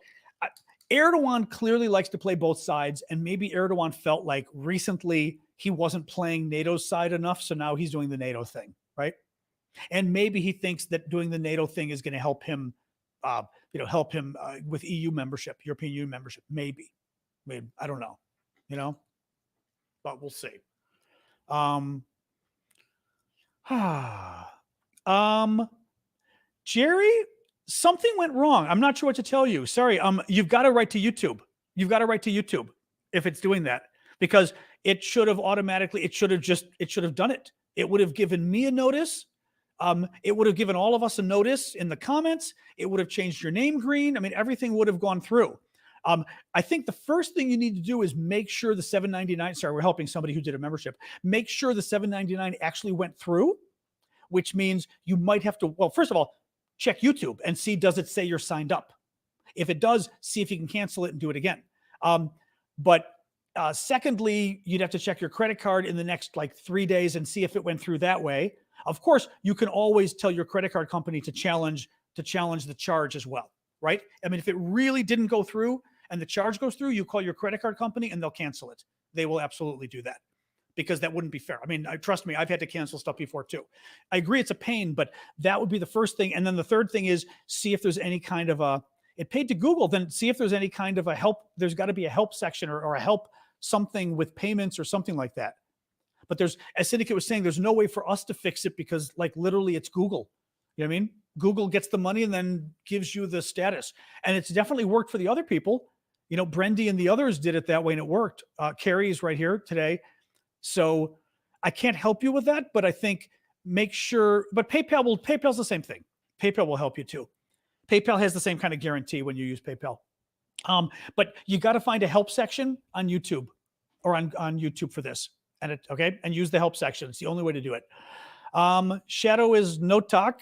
Erdogan clearly likes to play both sides, and maybe Erdogan felt like recently he wasn't playing NATO's side enough, so now he's doing the NATO thing, right? And maybe he thinks that doing the NATO thing is going to help him, with EU membership, European Union membership. Maybe, I don't know, but we'll see. Jerry, something went wrong. I'm not sure what to tell you. Sorry. You've got to write to YouTube. If it's doing that, because it should have automatically, it should have done it. It would have given me a notice. It would have given all of us a notice in the comments. It would have changed your name green. I mean, everything would have gone through. I think the first thing you need to do is make sure the $7.99, sorry, we're helping somebody who did a membership, make sure the $7.99 actually went through, which means you might have to, well, first of all, check YouTube and see, does it say you're signed up? If it does, see if you can cancel it and do it again. But secondly, you'd have to check your credit card in the next 3 days and see if it went through that way. Of course, you can always tell your credit card company to challenge the charge as well, right? I mean, if it really didn't go through and the charge goes through, you call your credit card company and they'll cancel it. They will absolutely do that, because that wouldn't be fair. I mean, trust me, I've had to cancel stuff before too. I agree it's a pain, but that would be the first thing. And then the third thing is see if there's any kind of it paid to Google, then see if there's any kind of a help. There's got to be a help section or a help something with payments or something like that. But as Syndicate was saying, there's no way for us to fix it because literally it's Google. You know what I mean? Google gets the money and then gives you the status. And it's definitely worked for the other people. Brendy and the others did it that way and it worked. Carrie is right here today. So I can't help you with that, but I think make sure, but PayPal's the same thing. PayPal will help you too. PayPal has the same kind of guarantee when you use PayPal. But you got to find a help section on YouTube or on YouTube for this. And use the help section. It's the only way to do it. Shadow is no talk.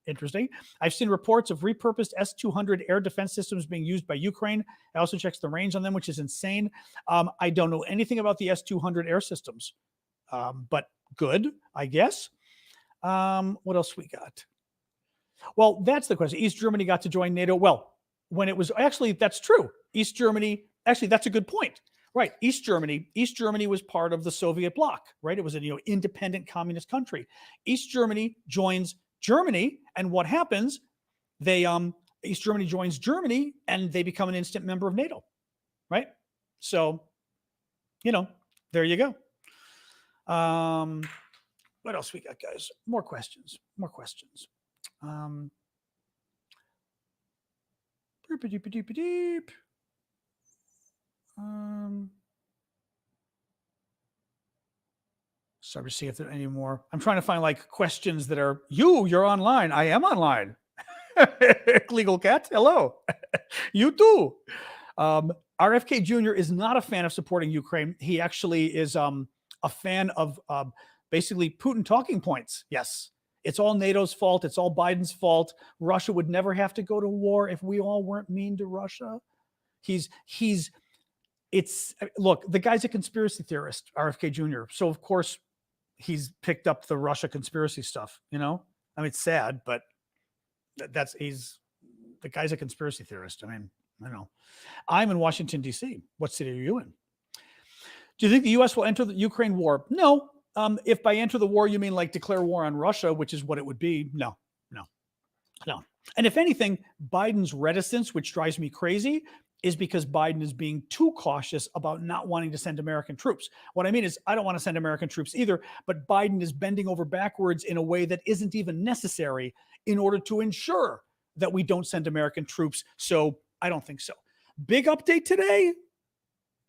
Interesting. I've seen reports of repurposed S-200 air defense systems being used by Ukraine. I also checked the range on them, which is insane. I don't know anything about the S-200 air systems, but good, I guess. What else we got? Well, that's the question. East Germany got to join NATO. Well, when it was actually, that's true. East Germany, actually, that's a good point. Right. East Germany was part of the Soviet bloc, right? It was an independent communist country. East Germany joins Germany, and what happens? East Germany joins Germany and they become an instant member of NATO. Right? So, there you go. What else we got, guys? More questions. Sorry to see if there are any more. I'm trying to find questions that are you're online. I am online. Legal cat. Hello. You too. RFK Jr. is not a fan of supporting Ukraine. He actually is a fan of basically Putin talking points. Yes. It's all NATO's fault. It's all Biden's fault. Russia would never have to go to war if we all weren't mean to Russia. Look, the guy's a conspiracy theorist, RFK Jr. So of course he's picked up the Russia conspiracy stuff, I mean, it's sad, but the guy's a conspiracy theorist. I mean, I know. I'm in Washington, D.C. What city are you in? Do you think the U.S. will enter the Ukraine war? No. If by enter the war you mean like declare war on Russia, which is what it would be, no, no, no. And if anything, Biden's reticence, which drives me crazy, is because Biden is being too cautious about not wanting to send American troops. What I mean is, I don't want to send American troops either, but Biden is bending over backwards in a way that isn't even necessary in order to ensure that we don't send American troops. So I don't think so. Big update today.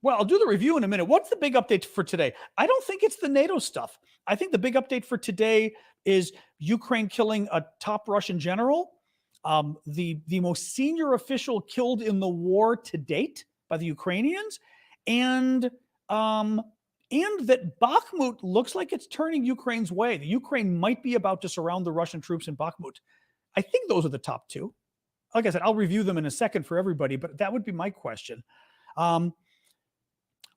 Well, I'll do the review in a minute. What's the big update for today? I don't think it's the NATO stuff. I think the big update for today is Ukraine killing a top Russian general, the most senior official killed in the war to date by the Ukrainians, and that Bakhmut looks like it's turning Ukraine's way. The Ukraine might be about to surround the Russian troops in Bakhmut. I think those are the top two. Like I said, I'll review them in a second for everybody, but that would be my question.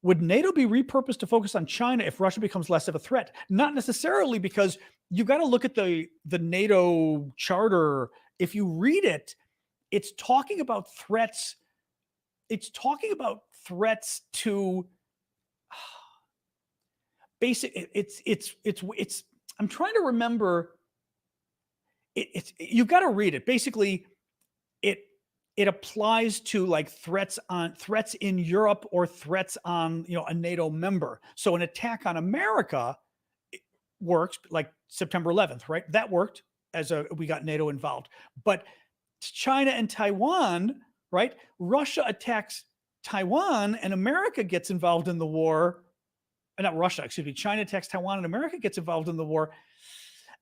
Would NATO be repurposed to focus on China if Russia becomes less of a threat? Not necessarily, because you got to look at the NATO charter. If you read it, it's talking about threats. It's talking about threats to basic. It's. I'm trying to remember. You've got to read it. Basically, it applies to like threats in Europe or threats on, a NATO member. So an attack on America works, like September 11th, right? That worked we got NATO involved. But China and Taiwan, right? Russia attacks Taiwan and America gets involved in the war. Not Russia, excuse me. China attacks Taiwan and America gets involved in the war.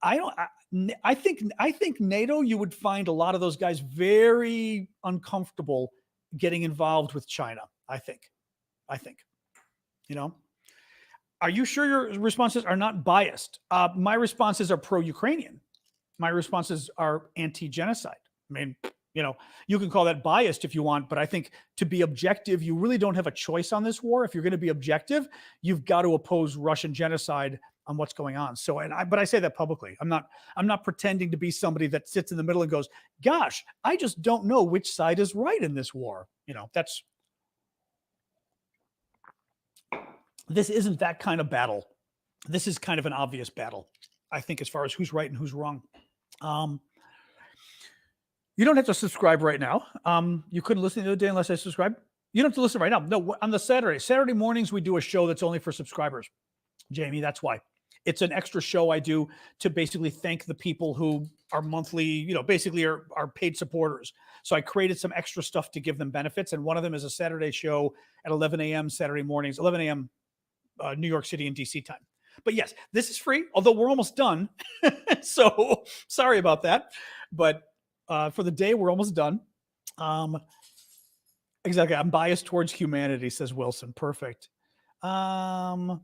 I think NATO, you would find a lot of those guys very uncomfortable getting involved with China. I think, are you sure your responses are not biased? My responses are pro-Ukrainian. My responses are anti-genocide. I mean, you can call that biased if you want, but I think to be objective, you really don't have a choice on this war. If you're going to be objective, you've got to oppose Russian genocide on what's going on. So, but I say that publicly. I'm not pretending to be somebody that sits in the middle and goes, gosh, I just don't know which side is right in this war. This isn't that kind of battle. This is kind of an obvious battle, I think, as far as who's right and who's wrong. You don't have to subscribe right now. You couldn't listen the other day unless I subscribed. You don't have to listen right now. No, on the Saturday mornings, we do a show that's only for subscribers. Jamie, that's why. It's an extra show I do to basically thank the people who are monthly, basically are paid supporters. So I created some extra stuff to give them benefits. And one of them is a Saturday show at 11 a.m. Saturday mornings, 11 a.m. New York City and DC time. But yes, this is free, although we're almost done. So sorry about that. But for the day, we're almost done. Exactly. I'm biased towards humanity, says Wilson. Perfect. All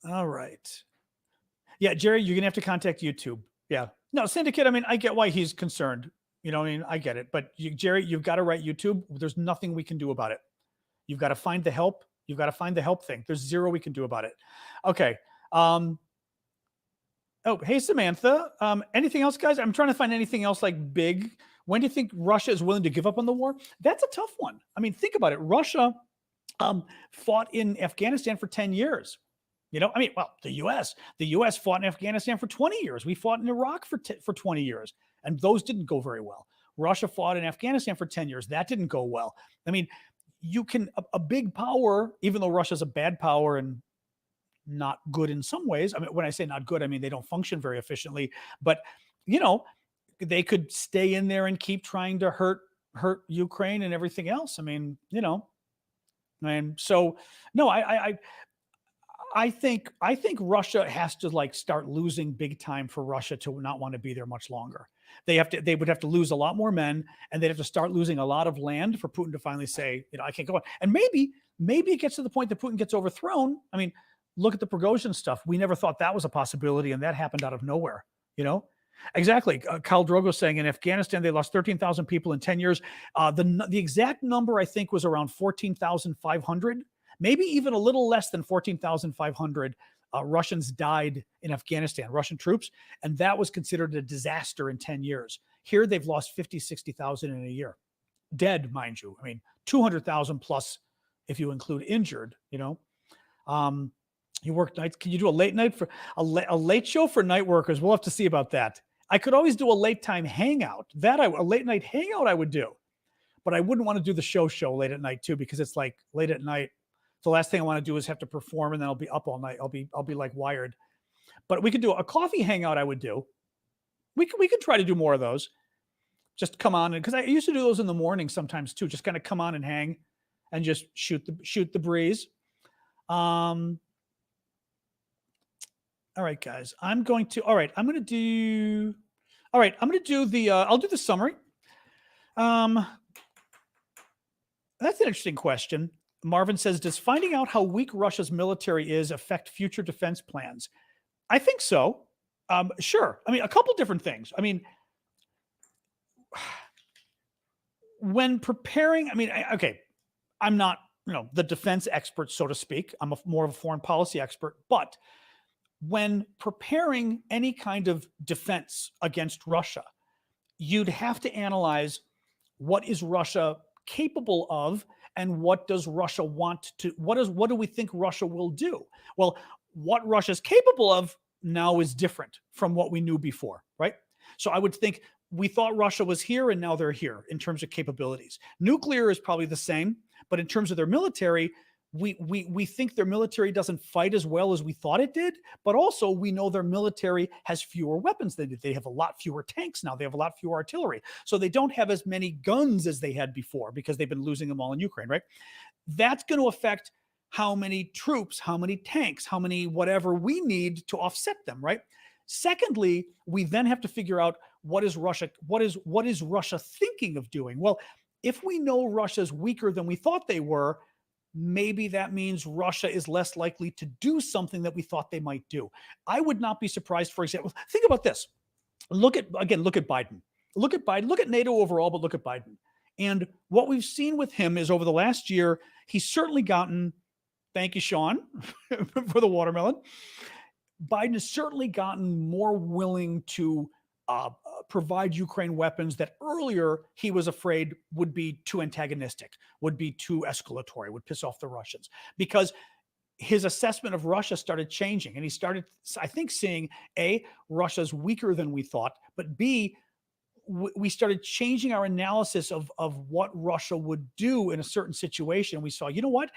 right. Yeah, Jerry, you're going to have to contact YouTube. Yeah. No, Syndicate, I mean, I get why he's concerned. I get it. But Jerry, you've got to write YouTube. There's nothing we can do about it. You've got to find the help. You've got to find the help thing. There's zero we can do about it. Okay. Oh, hey, Samantha. Anything else, guys? I'm trying to find anything else like big. When do you think Russia is willing to give up on the war? That's a tough one. I mean, think about it. Russia fought in Afghanistan for 10 years. The U.S. fought in Afghanistan for 20 years. We fought in Iraq for 20 years, and those didn't go very well. Russia fought in Afghanistan for 10 years. That didn't go well. I mean, a big power, even though Russia's a bad power and not good in some ways. I mean, when I say not good, I mean, they don't function very efficiently, but they could stay in there and keep trying to hurt Ukraine and everything else. I mean, so no, I think Russia has to start losing big time for Russia to not want to be there much longer. They would have to lose a lot more men, and they'd have to start losing a lot of land for Putin to finally say, I can't go on. And maybe it gets to the point that Putin gets overthrown. I mean, look at the Prigozhin stuff. We never thought that was a possibility, and that happened out of nowhere, Exactly. Khal Drogo saying in Afghanistan, they lost 13,000 people in 10 years. The exact number, I think, was around 14,500. Maybe even a little less than 14,500 Russians died in Afghanistan, Russian troops, and that was considered a disaster in 10 years. Here, they've lost 50, 60,000 in a year. dead, mind you. I mean, 200,000 plus if you include injured, you work nights. Can you do a late night for a late show for night workers? We'll have to see about that. I could always do a late time hangout. A late night hangout I would do, but I wouldn't want to do the show late at night too, because it's like late at night. The last thing I want to do is have to perform and then I'll be up all night. I'll be like wired. But we could do a coffee hangout. I would do. We could try to do more of those. Just come on, because I used to do those in the morning sometimes too. Just kind of come on and hang, and just shoot the breeze. All right, guys. I'm going to do the. I'll do the summary. That's an interesting question. Marvin says, does finding out how weak Russia's military is affect future defense plans? I think so. Sure. I mean, a couple different things. I mean, when preparing, I'm not, the defense expert, so to speak. I'm more of a foreign policy expert. But when preparing any kind of defense against Russia, you'd have to analyze what is Russia capable of and what does Russia want to, what do we think Russia will do? Well, what Russia's capable of now is different from what we knew before, right? So I would think we thought Russia was here and now they're here in terms of capabilities. Nuclear is probably the same, but in terms of their military, we think their military doesn't fight as well as we thought it did, but also we know their military has fewer weapons than they have a lot fewer tanks now. They have a lot fewer artillery. So they don't have as many guns as they had before because they've been losing them all in Ukraine, right? That's going to affect how many troops, how many tanks, how many whatever we need to offset them, right? Secondly, we then have to figure out what is Russia thinking of doing? Well, if we know Russia's weaker than we thought they were, maybe that means Russia is less likely to do something that we thought they might do. I would not be surprised, for example, think about this. Look at Biden. Look at NATO overall, but look at Biden. And what we've seen with him is over the last year, he's certainly gotten, thank you, Sean, for the watermelon. Biden has certainly gotten more willing to provide Ukraine weapons that earlier he was afraid would be too antagonistic, would be too escalatory, would piss off the Russians, because his assessment of Russia started changing. And he started, I think, seeing A, Russia's weaker than we thought, but B, we started changing our analysis of what Russia would do in a certain situation. We saw, you know what?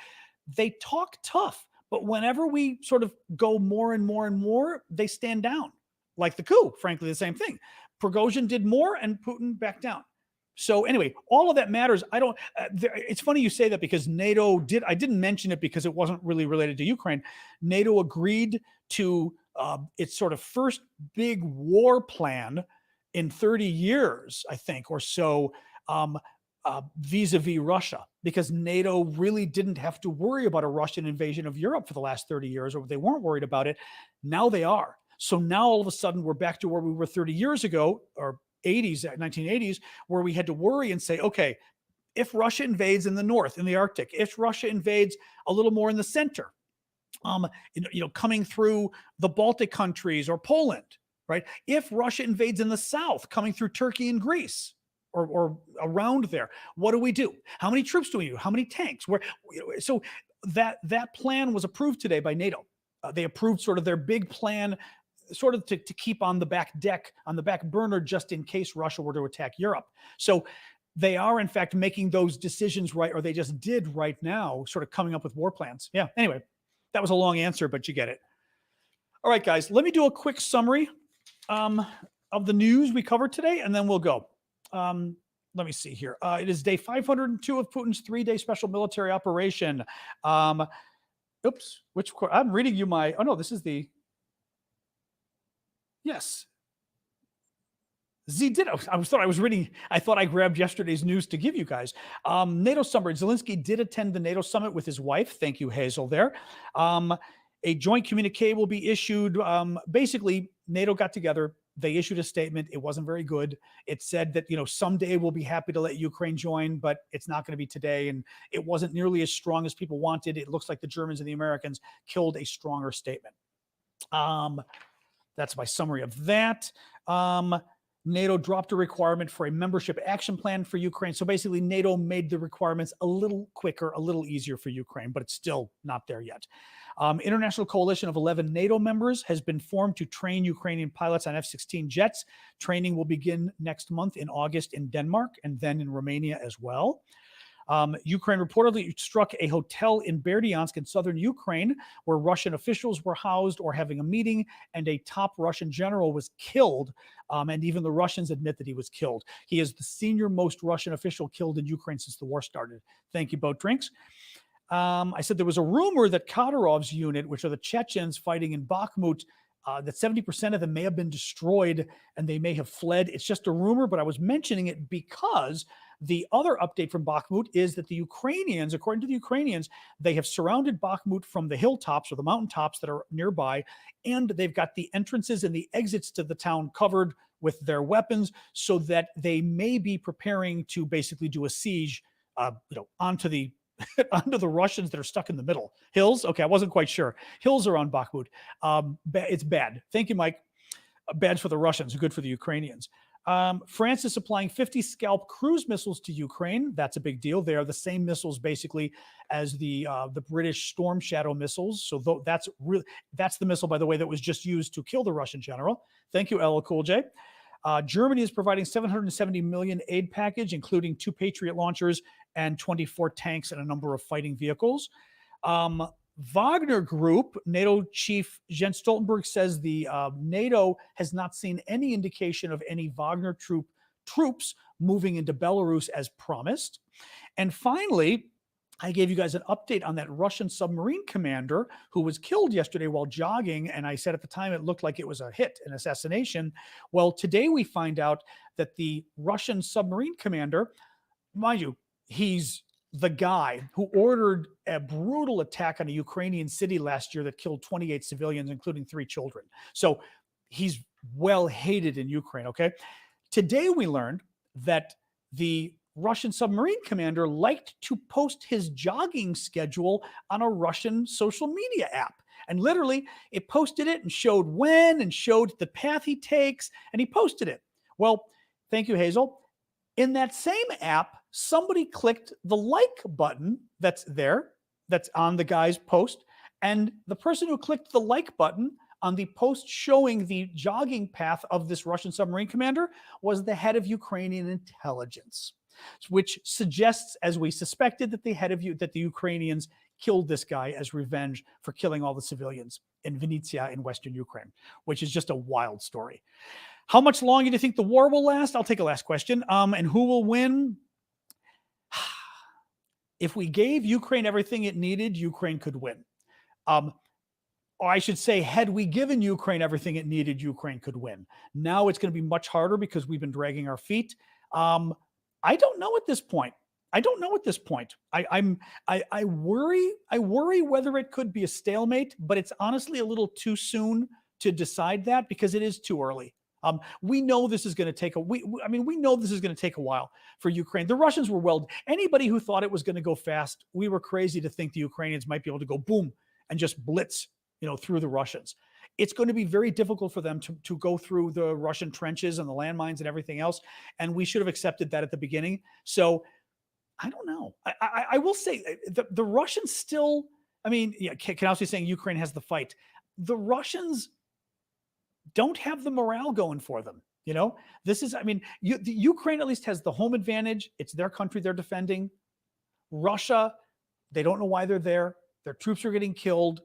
They talk tough, but whenever we sort of go more and more and more, they stand down. Like the coup, frankly, the same thing. Prigozhin did more and Putin backed down. So anyway, all of that matters. It's funny you say that because NATO did, I didn't mention it because it wasn't really related to Ukraine. NATO agreed to its sort of first big war plan in 30 years, I think, or so, vis-a-vis Russia, because NATO really didn't have to worry about a Russian invasion of Europe for the last 30 years, or they weren't worried about it. Now they are. So now all of a sudden we're back to where we were 30 years ago, or 1980s, where we had to worry and say, okay, if Russia invades in the north, in the Arctic, if Russia invades a little more in the center, coming through the Baltic countries or Poland, right? If Russia invades in the south, coming through Turkey and Greece, or around there, what do we do? How many troops do we do? How many tanks? So that plan was approved today by NATO. They approved sort of their big plan, sort of to keep on the back deck, on the back burner, just in case Russia were to attack Europe. So they are, in fact, making those decisions right, or they just did right now, sort of coming up with war plans. Yeah, anyway, that was a long answer, but you get it. All right, guys, let me do a quick summary of the news we covered today, and then we'll go. Let me see here. It is day 502 of Putin's 3-day special military operation. Oops, I'm reading you my, oh no, this is the, yes. I thought I grabbed yesterday's news to give you guys. NATO summary. Zelensky did attend the NATO summit with his wife. Thank you, Hazel, there. A joint communique will be issued. Basically, NATO got together. They issued a statement. It wasn't very good. It said that, someday we'll be happy to let Ukraine join, but it's not going to be today. And it wasn't nearly as strong as people wanted. It looks like the Germans and the Americans killed a stronger statement. That's my summary of that. NATO dropped a requirement for a membership action plan for Ukraine. So basically, NATO made the requirements a little quicker, a little easier for Ukraine, but it's still not there yet. International coalition of 11 NATO members has been formed to train Ukrainian pilots on F-16 jets. Training will begin next month in August in Denmark and then in Romania as well. Ukraine reportedly struck a hotel in Berdyansk in southern Ukraine where Russian officials were housed or having a meeting, and a top Russian general was killed. And even the Russians admit that he was killed. He is the senior most Russian official killed in Ukraine since the war started. Thank you, Boat Drinks. I said there was a rumor that Kadyrov's unit, which are the Chechens fighting in Bakhmut, that 70% of them may have been destroyed and they may have fled. It's just a rumor, but I was mentioning it because the other update from Bakhmut is that the Ukrainians, according to the Ukrainians, they have surrounded Bakhmut from the hilltops or the mountaintops that are nearby, and they've got the entrances and the exits to the town covered with their weapons so that they may be preparing to basically do a siege, onto the onto the Russians that are stuck in the middle. Hills? Okay, I wasn't quite sure. Hills are on Bakhmut. It's bad. Thank you, Mike. Bad for the Russians, good for the Ukrainians. France is supplying 50 Scalp cruise missiles to Ukraine. That's a big deal. They are the same missiles basically as the British Storm Shadow missiles. So that's the missile, by the way, that was just used to kill the Russian general. Thank you, LL Cool J. Germany is providing $770 million aid package, including 2 Patriot launchers and 24 tanks and a number of fighting vehicles. Wagner Group, NATO chief Jens Stoltenberg says the NATO has not seen any indication of any Wagner troops moving into Belarus as promised. And finally, I gave you guys an update on that Russian submarine commander who was killed yesterday while jogging. And I said at the time it looked like it was a hit, an assassination. Well, today we find out that the Russian submarine commander, mind you, he's the guy who ordered a brutal attack on a Ukrainian city last year that killed 28 civilians, including 3 children. So he's well hated in Ukraine, okay? Today we learned that the Russian submarine commander liked to post his jogging schedule on a Russian social media app. And literally, it posted it and showed when and showed the path he takes, and he posted it. Well, thank you, Hazel. In that same app, somebody clicked the like button that's there, that's on the guy's post, and the person who clicked the like button on the post showing the jogging path of this Russian submarine commander was the head of Ukrainian intelligence, which suggests, as we suspected, that the Ukrainians killed this guy as revenge for killing all the civilians in Vinnytsia in Western Ukraine, which is just a wild story. How much longer do you think the war will last? I'll take a last question. And who will win? If we gave Ukraine everything it needed, Ukraine could win. Or I should say, had we given Ukraine everything it needed, Ukraine could win. Now it's going to be much harder because we've been dragging our feet. I don't know at this point. I worry whether it could be a stalemate, but it's honestly a little too soon to decide that because it is too early. We know this is going to take we know this is going to take a while for Ukraine. The Russians were anybody who thought it was going to go fast, we were crazy to think the Ukrainians might be able to go boom and just blitz, through the Russians. It's going to be very difficult for them to go through the Russian trenches and the landmines and everything else. And we should have accepted that at the beginning. So I don't know. I will say the Russians still, Kanowski's saying Ukraine has the fight. The Russians don't have the morale going for them. This is, the Ukraine at least has the home advantage. It's their country they're defending. Russia, they don't know why they're there. Their troops are getting killed.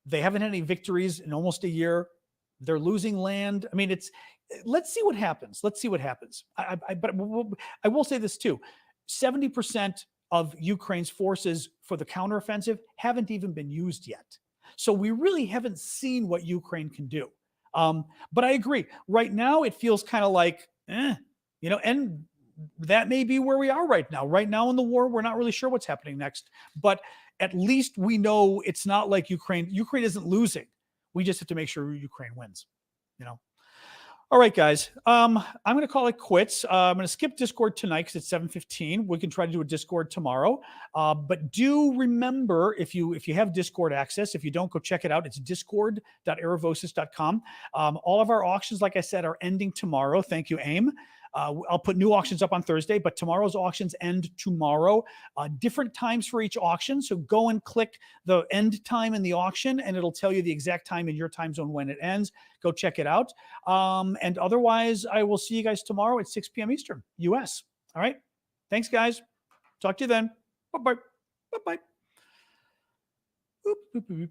They haven't had any victories in almost a year. They're losing land. Let's see what happens. But I will say this too. 70% of Ukraine's forces for the counteroffensive haven't even been used yet. So we really haven't seen what Ukraine can do. But I agree. Right now, it feels kind of like, and that may be where we are right now. Right now in the war, we're not really sure what's happening next. But at least we know it's not like Ukraine isn't losing. We just have to make sure Ukraine wins, All right, guys. I'm going to call it quits. I'm going to skip Discord tonight because it's 7:15. We can try to do a Discord tomorrow. But do remember, if you have Discord access, if you don't, go check it out. It's discord.aravosis.com. All of our auctions, like I said, are ending tomorrow. Thank you, AIM. I'll put new auctions up on Thursday, but tomorrow's auctions end tomorrow. Different times for each auction. So go and click the end time in the auction, and it'll tell you the exact time in your time zone when it ends. Go check it out. And otherwise, I will see you guys tomorrow at 6 p.m. Eastern, US. All right. Thanks, guys. Talk to you then. Bye-bye. Bye-bye. Boop, boop, boop.